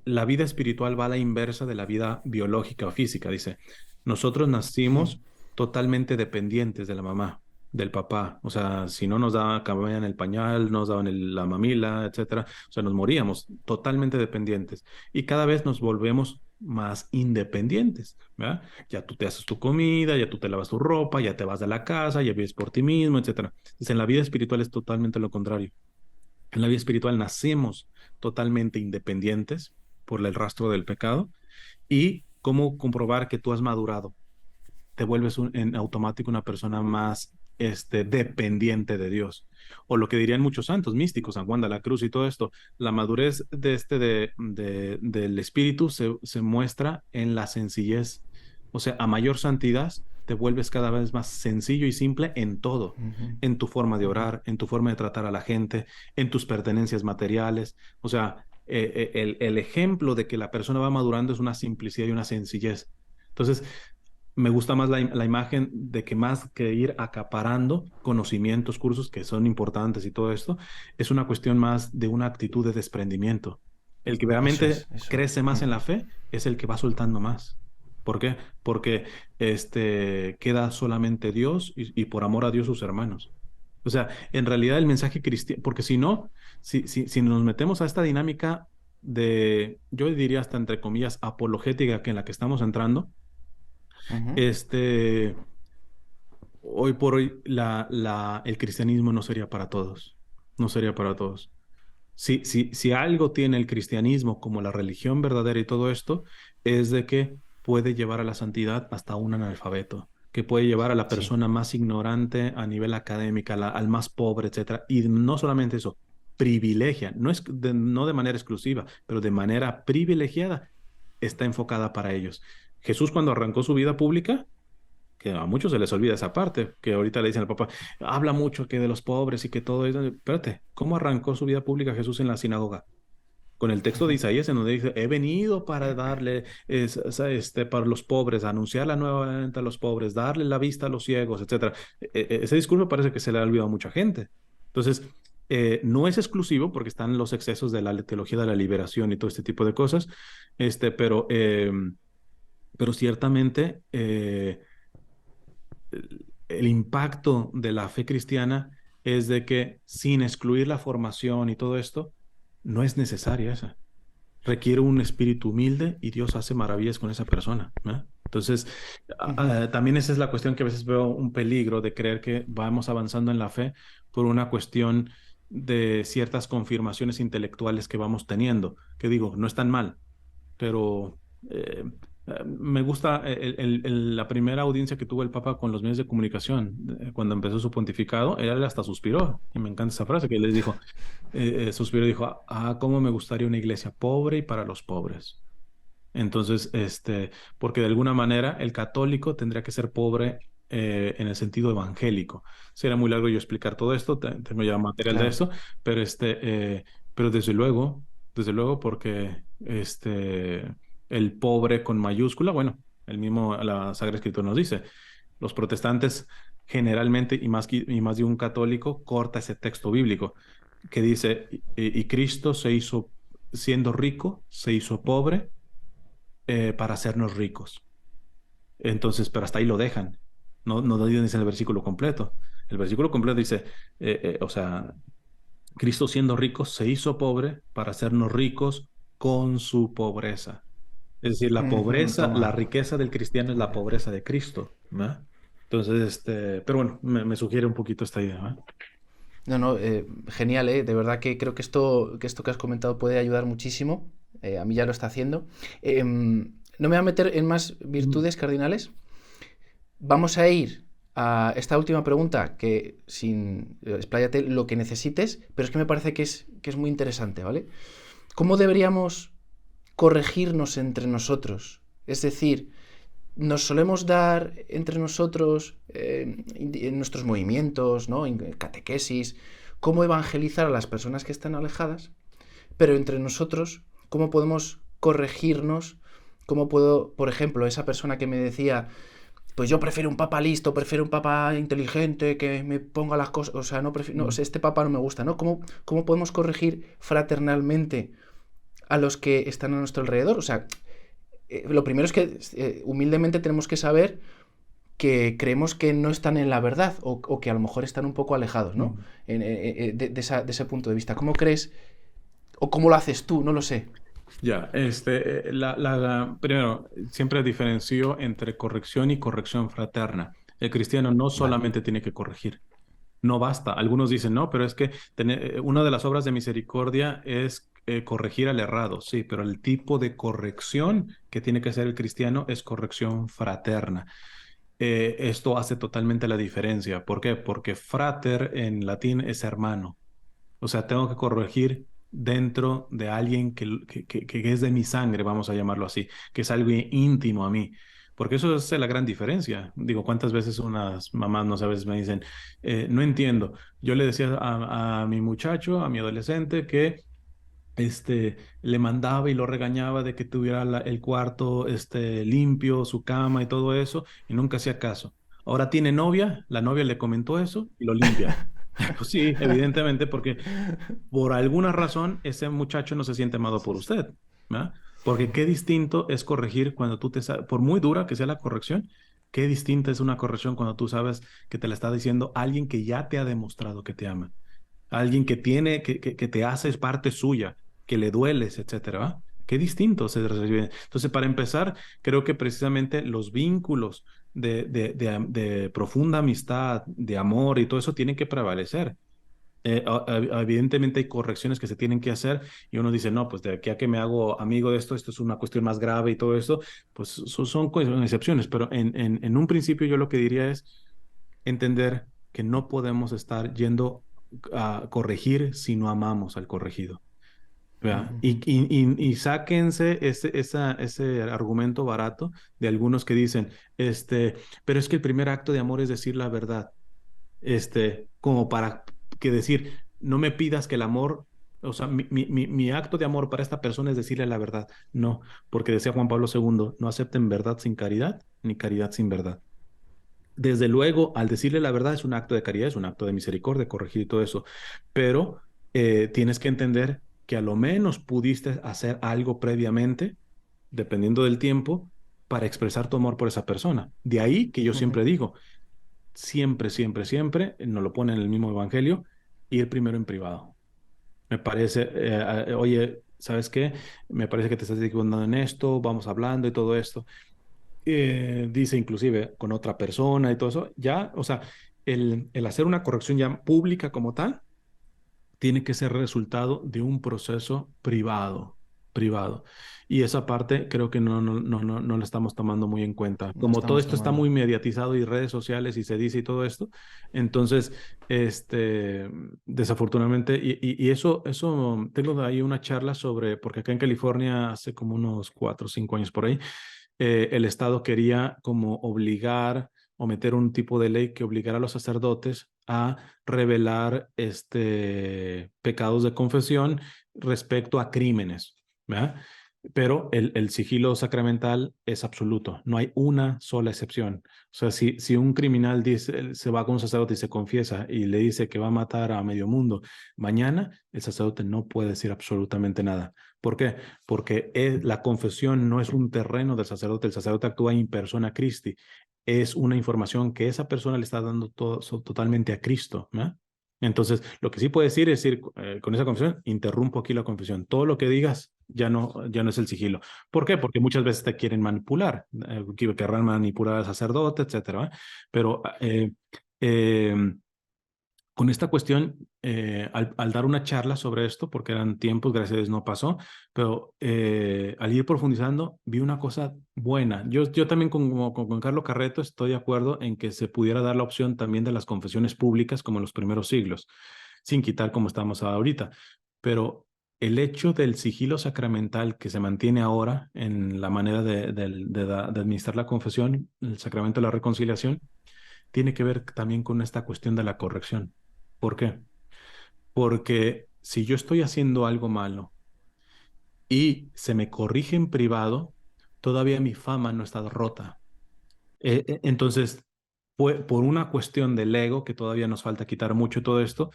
[SPEAKER 1] la vida espiritual va a la inversa de la vida biológica o física. Dice, nosotros
[SPEAKER 2] ujú,
[SPEAKER 1] nacimos totalmente dependientes de la mamá, del papá. O sea, si no nos daban, cambiaban el pañal, nos daban la mamila, etcétera. O sea, nos moríamos totalmente dependientes. Y cada vez nos volvemos más independientes, ¿verdad? Ya tú te haces tu comida, ya tú te lavas tu ropa, ya te vas de la casa, ya vives por ti mismo, etcétera. Dice, en la vida espiritual es totalmente lo contrario. En la vida espiritual nacemos totalmente independientes por el rastro del pecado y cómo comprobar que tú has madurado. Te vuelves en automático una persona más dependiente de Dios. O lo que dirían muchos santos místicos, San Juan de la Cruz y todo esto, la madurez del espíritu se muestra en la sencillez. O sea, a mayor santidad te vuelves cada vez más sencillo y simple en todo,
[SPEAKER 2] ujú,
[SPEAKER 1] en tu forma de
[SPEAKER 2] ujú.
[SPEAKER 1] orar, en tu forma de tratar a la gente, en tus pertenencias materiales. O sea, el ejemplo de que la persona va madurando es una simplicidad y una sencillez. Entonces, me gusta más la imagen de que más que ir acaparando conocimientos, cursos que son importantes y todo esto, es una cuestión más de una actitud de desprendimiento. El que
[SPEAKER 2] Eso
[SPEAKER 1] realmente
[SPEAKER 2] es, eso.
[SPEAKER 1] crece más en
[SPEAKER 2] Mm.
[SPEAKER 1] la fe es el que va soltando más. ¿Por qué? Porque queda solamente Dios y por amor a Dios sus hermanos. O sea, en realidad el mensaje cristiano, porque si no, si nos metemos a esta dinámica yo diría hasta entre comillas, apologética que en la que estamos entrando,
[SPEAKER 2] Ujú,
[SPEAKER 1] este, hoy por hoy el cristianismo no sería para todos, no sería para todos. Si algo tiene el cristianismo como la religión verdadera y todo esto, es de que puede llevar a la santidad hasta un analfabeto, que puede llevar a la
[SPEAKER 2] sí.
[SPEAKER 1] persona más ignorante a nivel académico, al más pobre, etcétera. Y no solamente eso, privilegia, no de manera exclusiva, pero de manera privilegiada, está enfocada para ellos. Jesús cuando arrancó su vida pública, que a muchos se les olvida esa parte, que ahorita le dicen al papá, habla mucho que de los pobres y que todo eso. Espérate, ¿cómo arrancó su vida pública Jesús en la sinagoga? con el texto de
[SPEAKER 2] Ujú,
[SPEAKER 1] Isaías en donde dice, he venido para darle, para los pobres, anunciar la nueva venta a los pobres, darle la vista a los ciegos, etcétera. Ese discurso parece que se le ha olvidado a mucha gente. Entonces, no es exclusivo porque están los excesos de la teología de la liberación y todo este tipo de cosas, pero ciertamente el impacto de la fe cristiana es de que sin excluir la formación y todo esto, no es necesaria esa. Requiere un espíritu humilde y Dios hace maravillas con esa persona, ¿no? Entonces,
[SPEAKER 2] ujú.
[SPEAKER 1] también esa es la cuestión que a veces veo un peligro de creer que vamos avanzando en la fe por una cuestión de ciertas confirmaciones intelectuales que vamos teniendo, que digo, no están mal, pero me gusta la primera audiencia que tuvo el Papa con los medios de comunicación, cuando empezó su pontificado, él hasta suspiró, y me encanta esa frase que él les dijo, suspiró y dijo, cómo me gustaría una iglesia pobre y para los pobres. Entonces, porque de alguna manera el católico tendría que ser pobre en el sentido evangélico. Sería muy largo yo explicar todo esto, tengo ya material de
[SPEAKER 2] Claro.
[SPEAKER 1] eso, pero pero desde luego, porque el pobre con mayúscula, bueno, el mismo la Sagrada Escritura nos dice, los protestantes generalmente y más de un católico corta ese texto bíblico que dice, y Cristo se hizo siendo rico, se hizo pobre para hacernos ricos. Entonces, pero hasta ahí lo dejan. No dicen el versículo completo. El versículo completo dice, o sea, Cristo siendo rico se hizo pobre para hacernos ricos con su pobreza. Es decir, la
[SPEAKER 2] Ujú,
[SPEAKER 1] pobreza, la
[SPEAKER 2] toma.
[SPEAKER 1] riqueza del cristiano es la
[SPEAKER 2] Vale.
[SPEAKER 1] pobreza de Cristo, ¿verdad? Entonces, pero bueno, me sugiere un poquito esta idea, ¿verdad?
[SPEAKER 2] No, no, genial, ¿eh? De verdad que creo que esto que has comentado puede ayudar muchísimo. A mí ya lo está haciendo. No me voy a meter en más
[SPEAKER 1] Ujú.
[SPEAKER 2] virtudes cardinales. Vamos a ir a esta última pregunta, que sin expláyate lo que necesites, pero es que me parece que es muy interesante, ¿vale? ¿Cómo deberíamos corregirnos entre nosotros? Es decir, nos solemos dar entre nosotros en nuestros movimientos, ¿no? En catequesis, cómo evangelizar a las personas que están alejadas, pero entre nosotros, cómo podemos corregirnos, cómo puedo, por ejemplo, esa persona que me decía, pues yo prefiero un papa listo, prefiero un papa inteligente, que me ponga las cosas, o sea, no prefiero, no, o sea, este papa no me gusta, ¿no? ¿Cómo podemos corregir fraternalmente a los que están a nuestro alrededor? O sea, lo primero es que humildemente tenemos que saber que creemos que no están en la verdad o que a lo mejor están un poco alejados, ¿no?
[SPEAKER 1] Mm.
[SPEAKER 2] De ese punto de vista. ¿Cómo crees o cómo lo haces tú? No lo sé.
[SPEAKER 1] Ya, primero, siempre diferencio entre corrección y corrección fraterna. El cristiano no
[SPEAKER 2] Vale.
[SPEAKER 1] solamente tiene que corregir, no basta. Algunos dicen, no, pero es que una de las obras de misericordia es corregir al errado, sí, pero el tipo de corrección que tiene que hacer el cristiano es corrección fraterna. Esto hace totalmente la diferencia. ¿Por qué? Porque frater en latín es hermano. O sea, tengo que corregir dentro de alguien que es de mi sangre, vamos a llamarlo así, que es algo íntimo a mí. Porque eso es la gran diferencia. Digo, ¿cuántas veces unas mamás, no sabes, me dicen, no entiendo? Yo le decía a mi muchacho, a mi adolescente, que le mandaba y lo regañaba de que tuviera el cuarto limpio, su cama y todo eso, y nunca hacía caso. Ahora tiene novia, la novia le comentó eso y lo limpia. Pues sí, evidentemente, porque por alguna razón ese muchacho no se siente amado por usted, ¿verdad? Porque qué distinto es corregir cuando tú por muy dura que sea la corrección, qué distinta es una corrección cuando tú sabes que te la está diciendo alguien que ya te ha demostrado que te ama, alguien que tiene, que te hace parte suya, que le dueles, etcétera, ¿va? Qué distinto se recibe. Entonces, para empezar, creo que precisamente los vínculos de profunda amistad, de amor y todo eso tienen que prevalecer. Evidentemente hay correcciones que se tienen que hacer y uno dice, no, pues de aquí a que me hago amigo de esto es una cuestión más grave y todo eso, pues son excepciones, pero en un principio yo lo que diría es entender que no podemos estar yendo a corregir si no amamos al corregido. ¿Vea? Y sáquense ese argumento barato de algunos que dicen, pero es que el primer acto de amor es decir la verdad, como para que decir, no me pidas que el amor O sea, mi acto de amor para esta persona es decirle la verdad. No, porque decía Juan Pablo II, no acepten verdad sin caridad, ni caridad sin verdad. Desde luego, al decirle la verdad es un acto de caridad, es un acto de misericordia, corregir y todo eso, pero tienes que entender que a lo menos pudiste hacer algo previamente, dependiendo del tiempo, para expresar tu amor por esa persona. De ahí que yo siempre digo, siempre, siempre, siempre, nos lo pone en el mismo evangelio, ir primero en privado. Me parece, oye, ¿sabes qué? Me parece que te estás equivocando en esto, vamos hablando y todo esto. Dice inclusive con otra persona y todo eso, ya, o sea, el hacer una corrección ya pública como tal, tiene que ser resultado de un proceso privado, privado. Y esa parte creo que no la estamos tomando muy en cuenta.
[SPEAKER 2] No
[SPEAKER 1] Como todo
[SPEAKER 2] estamos
[SPEAKER 1] esto está
[SPEAKER 2] tomando.
[SPEAKER 1] muy mediatizado y redes sociales y se dice y todo esto, entonces, desafortunadamente, y eso, tengo ahí una charla sobre, porque acá en California hace como unos 4 o 5 años por ahí, el Estado quería como obligar o meter un tipo de ley que obligara a los sacerdotes a revelar pecados de confesión respecto a crímenes, ¿verdad? Pero el sigilo sacramental es absoluto, no hay una sola excepción. O sea, si un criminal dice, se va con un sacerdote y se confiesa y le dice que va a matar a medio mundo, mañana el sacerdote no puede decir absolutamente nada. ¿Por qué? Porque la confesión no es un terreno del sacerdote, el sacerdote actúa in persona Christi, es una información que esa persona le está dando totalmente a Cristo, ¿no? Entonces, lo que sí puede decir es decir, con esa confesión, interrumpo aquí la confesión. Todo lo que digas ya no es el sigilo. ¿Por qué? Porque muchas veces te quieren manipular, que querrán manipular al sacerdote, etcétera, ¿eh? Pero eh, con esta cuestión, al dar una charla sobre esto, porque eran tiempos, gracias a Dios no pasó, pero al ir profundizando, vi una cosa buena. Yo también con Carlos Carreto estoy de acuerdo en que se pudiera dar la opción también de las confesiones públicas como en los primeros siglos, sin quitar como estamos ahorita. Pero el hecho del sigilo sacramental que se mantiene ahora en la manera de administrar la confesión, el sacramento de la reconciliación, tiene que ver también con esta cuestión de la corrección. ¿Por qué? Porque si yo estoy haciendo algo malo y se me corrige en privado, todavía mi fama no está rota. Entonces, por una cuestión del ego, que todavía nos falta quitar mucho todo esto,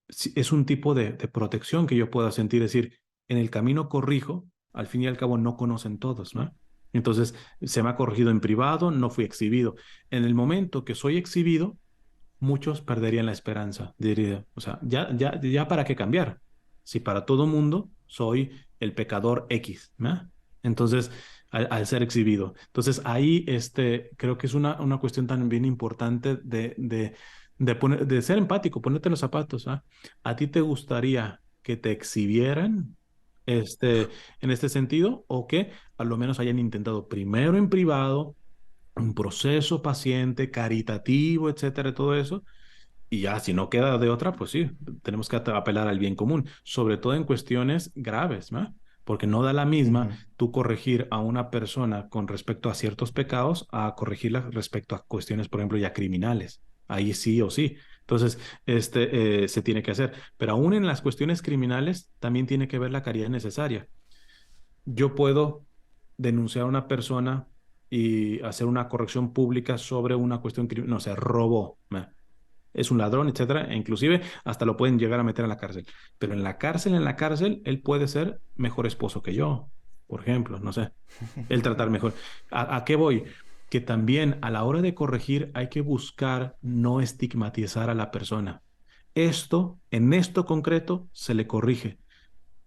[SPEAKER 1] es un tipo de protección que yo pueda sentir, decir, en el camino corrijo, al fin y al cabo no conocen todos, ¿no? Entonces, se me ha corregido en privado, no fui exhibido. En el momento que soy exhibido, muchos perderían la esperanza. Diría, o sea, ya para qué cambiar. Si para todo mundo soy el pecador X, ¿no? Entonces, al ser exhibido. Entonces, ahí creo que es una cuestión también importante de ser empático, ponerte en los zapatos, ¿ah? ¿A ti te gustaría que te exhibieran en este sentido o que a lo menos hayan intentado primero en privado? Un proceso paciente, caritativo, etcétera, todo eso. Y ya, si no queda de otra, pues sí, tenemos que apelar al bien común, sobre todo en cuestiones graves, ¿no? Porque no da la misma
[SPEAKER 2] Ujú.
[SPEAKER 1] tú corregir a una persona con respecto a ciertos pecados a corregirla respecto a cuestiones, por ejemplo, ya criminales. Ahí sí o sí. Entonces, se tiene que hacer. Pero aún en las cuestiones criminales, también tiene que ver la caridad necesaria. Yo puedo denunciar a una persona y hacer una corrección pública sobre una cuestión, no sé, robó, es un ladrón, etcétera, e inclusive hasta lo pueden llegar a meter a la cárcel. Pero en la cárcel, él puede ser mejor esposo que yo, por ejemplo, no sé, él tratar mejor. ¿A qué voy? Que también a la hora de corregir hay que buscar no estigmatizar a la persona. En esto concreto, se le corrige.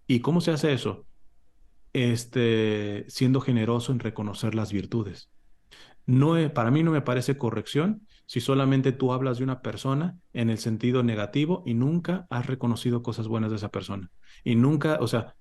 [SPEAKER 1] ¿Y cómo se hace eso? Siendo generoso en reconocer las virtudes. Para mí no me parece corrección si solamente tú hablas de una persona en el sentido negativo y nunca has reconocido cosas buenas de esa persona. Y nunca, o sea,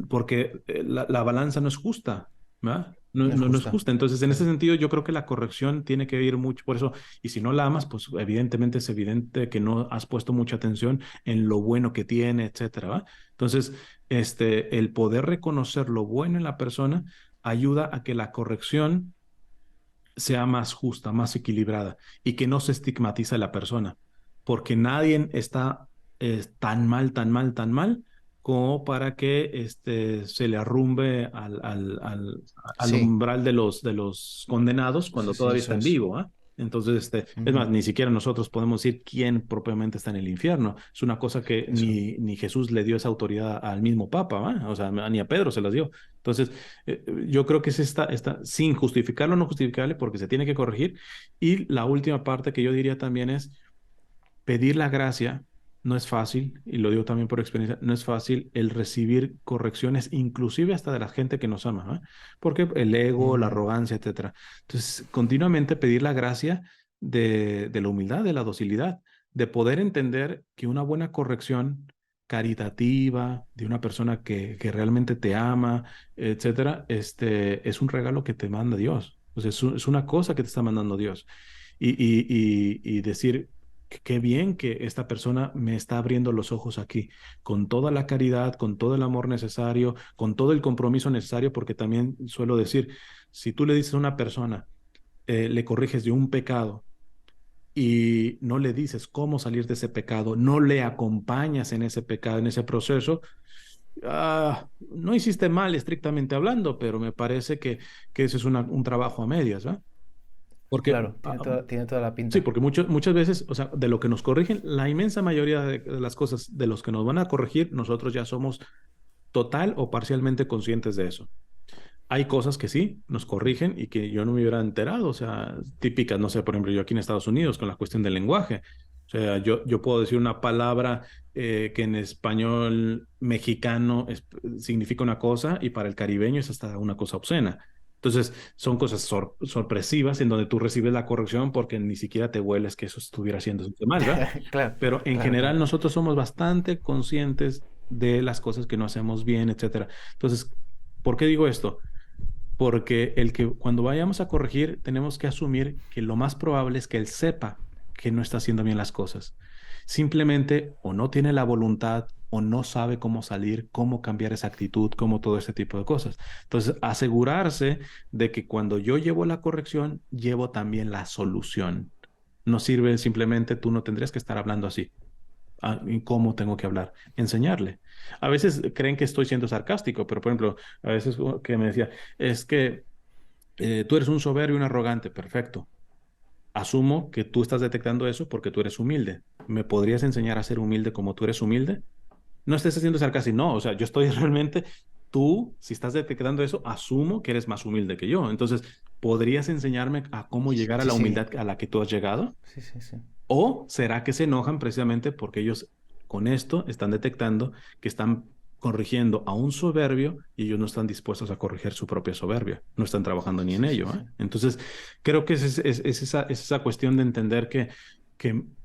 [SPEAKER 1] porque la balanza no es justa, ¿verdad? No,
[SPEAKER 2] No es
[SPEAKER 1] no es
[SPEAKER 2] justa.
[SPEAKER 1] justa. Entonces, en ese
[SPEAKER 2] Claro.
[SPEAKER 1] sentido, yo creo que la corrección tiene que ir mucho por eso. Y si no la amas, pues evidentemente es evidente que no has puesto mucha atención en lo bueno que tiene, etcétera, ¿va? Entonces, el poder reconocer lo bueno en la persona ayuda a que la corrección sea más justa, más equilibrada y que no se estigmatice a la persona, porque nadie está tan mal, tan mal, tan mal como para que se le arrumbe al
[SPEAKER 2] Sí,
[SPEAKER 1] umbral de los condenados
[SPEAKER 2] sí,
[SPEAKER 1] cuando
[SPEAKER 2] sí,
[SPEAKER 1] todavía
[SPEAKER 2] eso
[SPEAKER 1] está en
[SPEAKER 2] es.
[SPEAKER 1] vivo, ¿ah? Entonces, es más,
[SPEAKER 2] Ujú.
[SPEAKER 1] ni siquiera nosotros podemos decir quién propiamente está en el infierno. Es una cosa que
[SPEAKER 2] Eso.
[SPEAKER 1] ni Jesús le dio esa autoridad al mismo Papa, ¿ah? O sea, ni a Pedro se las dio. Entonces, yo creo que es sin justificar lo no justificable, porque se tiene que corregir. Y la última parte que yo diría también es pedir la gracia. No es fácil, y lo digo también por experiencia, no es fácil el recibir correcciones, inclusive hasta de la gente que nos ama, ¿eh? Porque el ego, la
[SPEAKER 2] Mm,
[SPEAKER 1] arrogancia, etcétera. Entonces, continuamente pedir la gracia de la humildad, de la docilidad, de poder entender que una buena corrección caritativa de una persona que realmente te ama, etcétera, es un regalo que te manda Dios. O sea, es una cosa que te está mandando Dios. Y decir, qué bien que esta persona me está abriendo los ojos aquí, con toda la caridad, con todo el amor necesario, con todo el compromiso necesario, porque también suelo decir, si tú le dices a una persona, le corriges de un pecado y no le dices cómo salir de ese pecado, no le acompañas en ese pecado, en ese proceso, no hiciste mal estrictamente hablando, pero me parece que ese es un trabajo a medias, ¿verdad? Porque
[SPEAKER 2] claro, tiene toda la
[SPEAKER 1] sí,
[SPEAKER 2] pinta.
[SPEAKER 1] porque muchas veces, o sea, de lo que nos corrigen, la inmensa mayoría de las cosas de los que nos van a corregir, nosotros ya somos total o parcialmente conscientes de eso. Hay cosas que sí nos corrigen y que yo no me hubiera enterado, o sea, típicas, no sé, por ejemplo, yo aquí en Estados Unidos con la cuestión del lenguaje. O sea, yo puedo decir una palabra que en español mexicano significa una cosa y para el caribeño es hasta una cosa obscena. Entonces, son cosas sorpresivas en donde tú recibes la corrección porque ni siquiera te hueles que eso estuviera haciendo mal, ¿verdad?
[SPEAKER 2] Claro,
[SPEAKER 1] Pero en
[SPEAKER 2] claro, claro.
[SPEAKER 1] general nosotros somos bastante conscientes de las cosas que no hacemos bien, etcétera. Entonces, ¿por qué digo esto? Porque el que cuando vayamos a corregir tenemos que asumir que lo más probable es que él sepa que no está haciendo bien las cosas. Simplemente o no tiene la voluntad o no sabe cómo salir, cómo cambiar esa actitud, cómo todo ese tipo de cosas. Entonces, asegurarse de que cuando yo llevo la corrección, llevo también la solución. No sirve simplemente, tú no tendrías que estar hablando así. ¿Y cómo tengo que hablar? Enseñarle. A veces creen que estoy siendo sarcástico, pero por ejemplo, a veces que me decía, es que tú eres un soberbio y un arrogante, perfecto. Asumo que tú estás detectando eso porque tú eres humilde. ¿Me podrías enseñar a ser humilde como tú eres humilde? No estés haciendo sarcasmo, no, o sea, yo estoy realmente, tú, si estás detectando eso, asumo que eres más humilde que yo. Entonces, ¿podrías enseñarme a cómo llegar a
[SPEAKER 2] Sí,
[SPEAKER 1] la
[SPEAKER 2] sí,
[SPEAKER 1] humildad a la que tú has llegado?
[SPEAKER 2] sí, sí, sí.
[SPEAKER 1] ¿O será que se enojan precisamente porque ellos con esto están detectando que están corrigiendo a un soberbio y ellos no están dispuestos a corregir su propia soberbia? No están trabajando ni en
[SPEAKER 2] Sí, sí,
[SPEAKER 1] ello,
[SPEAKER 2] sí.
[SPEAKER 1] ¿eh? Entonces, creo que es esa cuestión de entender que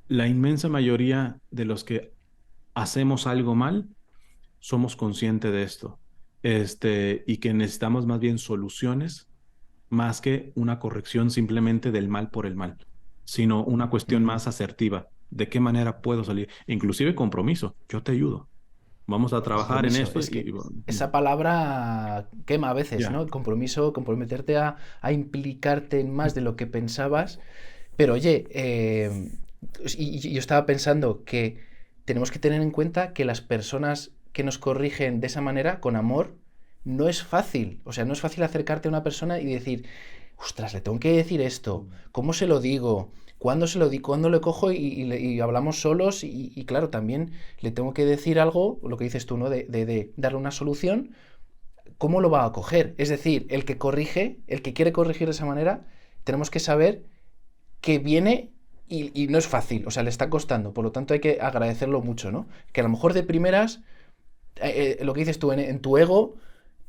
[SPEAKER 1] la inmensa mayoría de los que hacemos algo mal somos conscientes de esto. Y que necesitamos más bien soluciones más que una corrección simplemente del mal por el mal, sino una cuestión
[SPEAKER 2] Ujú.
[SPEAKER 1] más asertiva. ¿De qué manera puedo salir? Inclusive compromiso. Yo te ayudo. Vamos a trabajar en
[SPEAKER 2] Compromiso.
[SPEAKER 1] esto
[SPEAKER 2] Es que esa palabra quema a veces,
[SPEAKER 1] ya.
[SPEAKER 2] ¿no? El compromiso, comprometerte a implicarte en más de lo que pensabas. Pero oye, y yo estaba pensando que tenemos que tener en cuenta que las personas que nos corrigen de esa manera, con amor, no es fácil. O sea, no es fácil acercarte a una persona y decir, ostras, le tengo que decir esto, ¿cómo se lo digo? ¿Cuándo se lo di? ¿Cuándo le cojo y hablamos solos? Y claro, también le tengo que decir algo, lo que dices tú, ¿no? De darle una solución, ¿cómo lo va a coger? Es decir, el que corrige, el que quiere corregir de esa manera, tenemos que saber que viene y no es fácil, o sea, le está costando, por lo tanto hay que agradecerlo mucho, ¿no? Que a lo mejor de primeras, lo que dices tú, en tu ego,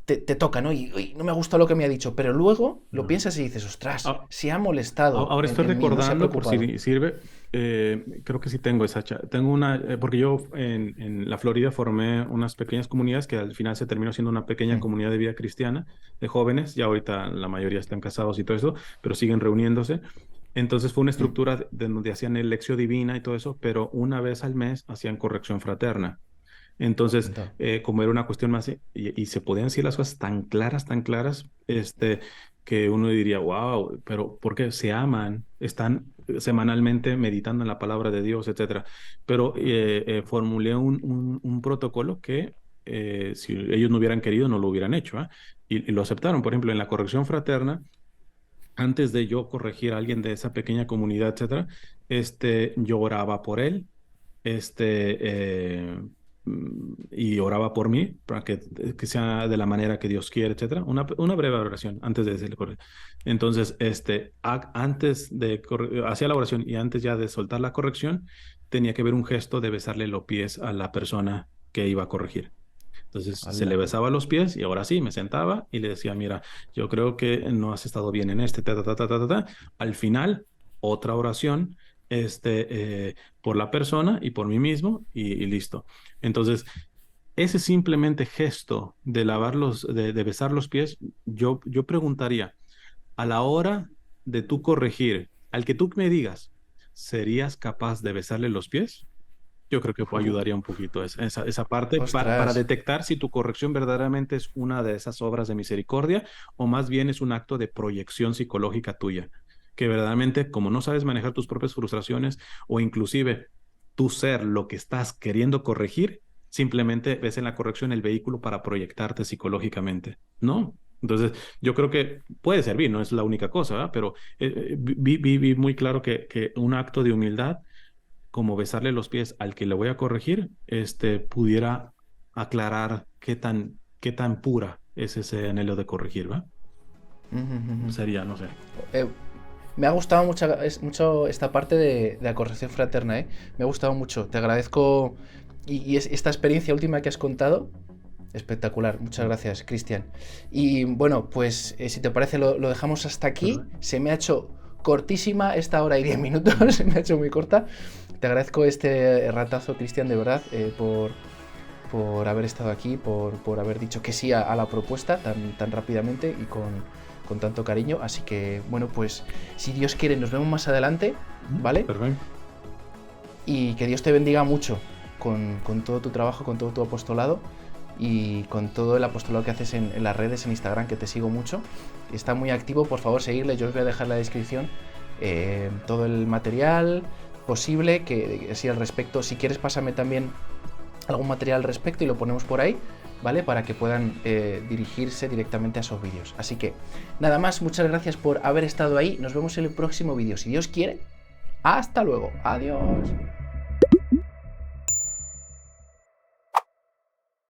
[SPEAKER 2] te toca, ¿no? Y uy, no me ha gustado lo que me ha dicho, pero luego lo
[SPEAKER 1] No.
[SPEAKER 2] piensas y dices, ostras,
[SPEAKER 1] Ah,
[SPEAKER 2] se ha molestado
[SPEAKER 1] Ahora estoy
[SPEAKER 2] en mí, no se ha
[SPEAKER 1] recordando, por
[SPEAKER 2] preocupado.
[SPEAKER 1] si sirve, creo que sí tengo esa. Tengo una, porque yo en la Florida formé unas pequeñas comunidades que al final se terminó siendo una pequeña
[SPEAKER 2] Hmm.
[SPEAKER 1] comunidad de vida cristiana de jóvenes. Ya ahorita la mayoría están casados y todo eso, pero siguen reuniéndose. Entonces fue una
[SPEAKER 2] Hmm.
[SPEAKER 1] estructura de donde hacían el lección divina y todo eso, pero una vez al mes hacían corrección fraterna. Entonces,
[SPEAKER 2] Anda.
[SPEAKER 1] como era una cuestión más, y se podían decir las cosas tan claras, que uno diría, wow, pero porque se aman, están semanalmente meditando en la palabra de Dios, etcétera. Pero formulé un protocolo que si ellos no hubieran querido, no lo hubieran hecho, ¿eh? Y lo aceptaron. Por ejemplo, en la corrección fraterna, antes de yo corregir a alguien de esa pequeña comunidad, etcétera, yo oraba por él, este, y oraba por mí para que sea de la manera que Dios quiere, etcétera. Una breve oración antes de decirle correcto. Entonces, antes de hacía la oración y antes ya de soltar la corrección, tenía que ver un gesto de besarle los pies a la persona que iba a corregir. Entonces se le
[SPEAKER 2] Hala.
[SPEAKER 1] besaba los pies y ahora sí, me sentaba y le decía, mira, yo creo que no has estado bien en ta, ta, ta, ta, ta, ta. Al final, otra oración, por la persona y por mí mismo y listo. Entonces, ese simplemente gesto de de besar los pies, yo preguntaría, a la hora de tú corregir, al que tú me digas, ¿serías capaz de besarle los pies? Yo creo que
[SPEAKER 2] Uh,
[SPEAKER 1] ayudaría un poquito esa parte para
[SPEAKER 2] ostras.
[SPEAKER 1] detectar si tu corrección verdaderamente es una de esas obras de misericordia o más bien es un acto de proyección psicológica tuya, que verdaderamente como no sabes manejar tus propias frustraciones o inclusive tú ser lo que estás queriendo corregir, simplemente ves en la corrección el vehículo para proyectarte psicológicamente, ¿no? Entonces, yo creo que puede servir, no es la única cosa, ¿verdad? Pero vi muy claro que un acto de humildad como besarle los pies al que le voy a corregir, pudiera aclarar qué tan pura es ese anhelo de corregir, ¿va?
[SPEAKER 2] Ujú, ujú.
[SPEAKER 1] Sería, no sé.
[SPEAKER 2] Eh, Me ha gustado mucho esta parte de la corrección fraterna, ¿eh? Me ha gustado mucho. Te agradezco. Esta experiencia última que has contado, espectacular. Muchas gracias, Cristian. Y bueno, pues si te parece, lo dejamos hasta aquí.
[SPEAKER 1] Perfecto.
[SPEAKER 2] Se me ha hecho cortísima esta hora y 10 minutos, se me ha hecho muy corta. Te agradezco este ratazo, Cristian, de verdad, por haber estado aquí, por haber dicho que sí a la propuesta tan rápidamente y con tanto cariño. Así que, bueno, pues si Dios quiere, nos vemos más adelante, ¿vale?
[SPEAKER 1] Perfecto.
[SPEAKER 2] Y que Dios te bendiga mucho con todo tu trabajo, con todo tu apostolado y con todo el apostolado que haces en las redes, en Instagram, que te sigo mucho. Está muy activo, por favor, seguirle. Yo os voy a dejar en la descripción todo el material posible, que así al respecto. Si quieres, pásame también algún material al respecto y lo ponemos por ahí, ¿vale? Para que puedan dirigirse directamente a esos vídeos. Así que, nada más, muchas gracias por haber estado ahí. Nos vemos en el próximo vídeo. Si Dios quiere, hasta luego. Adiós.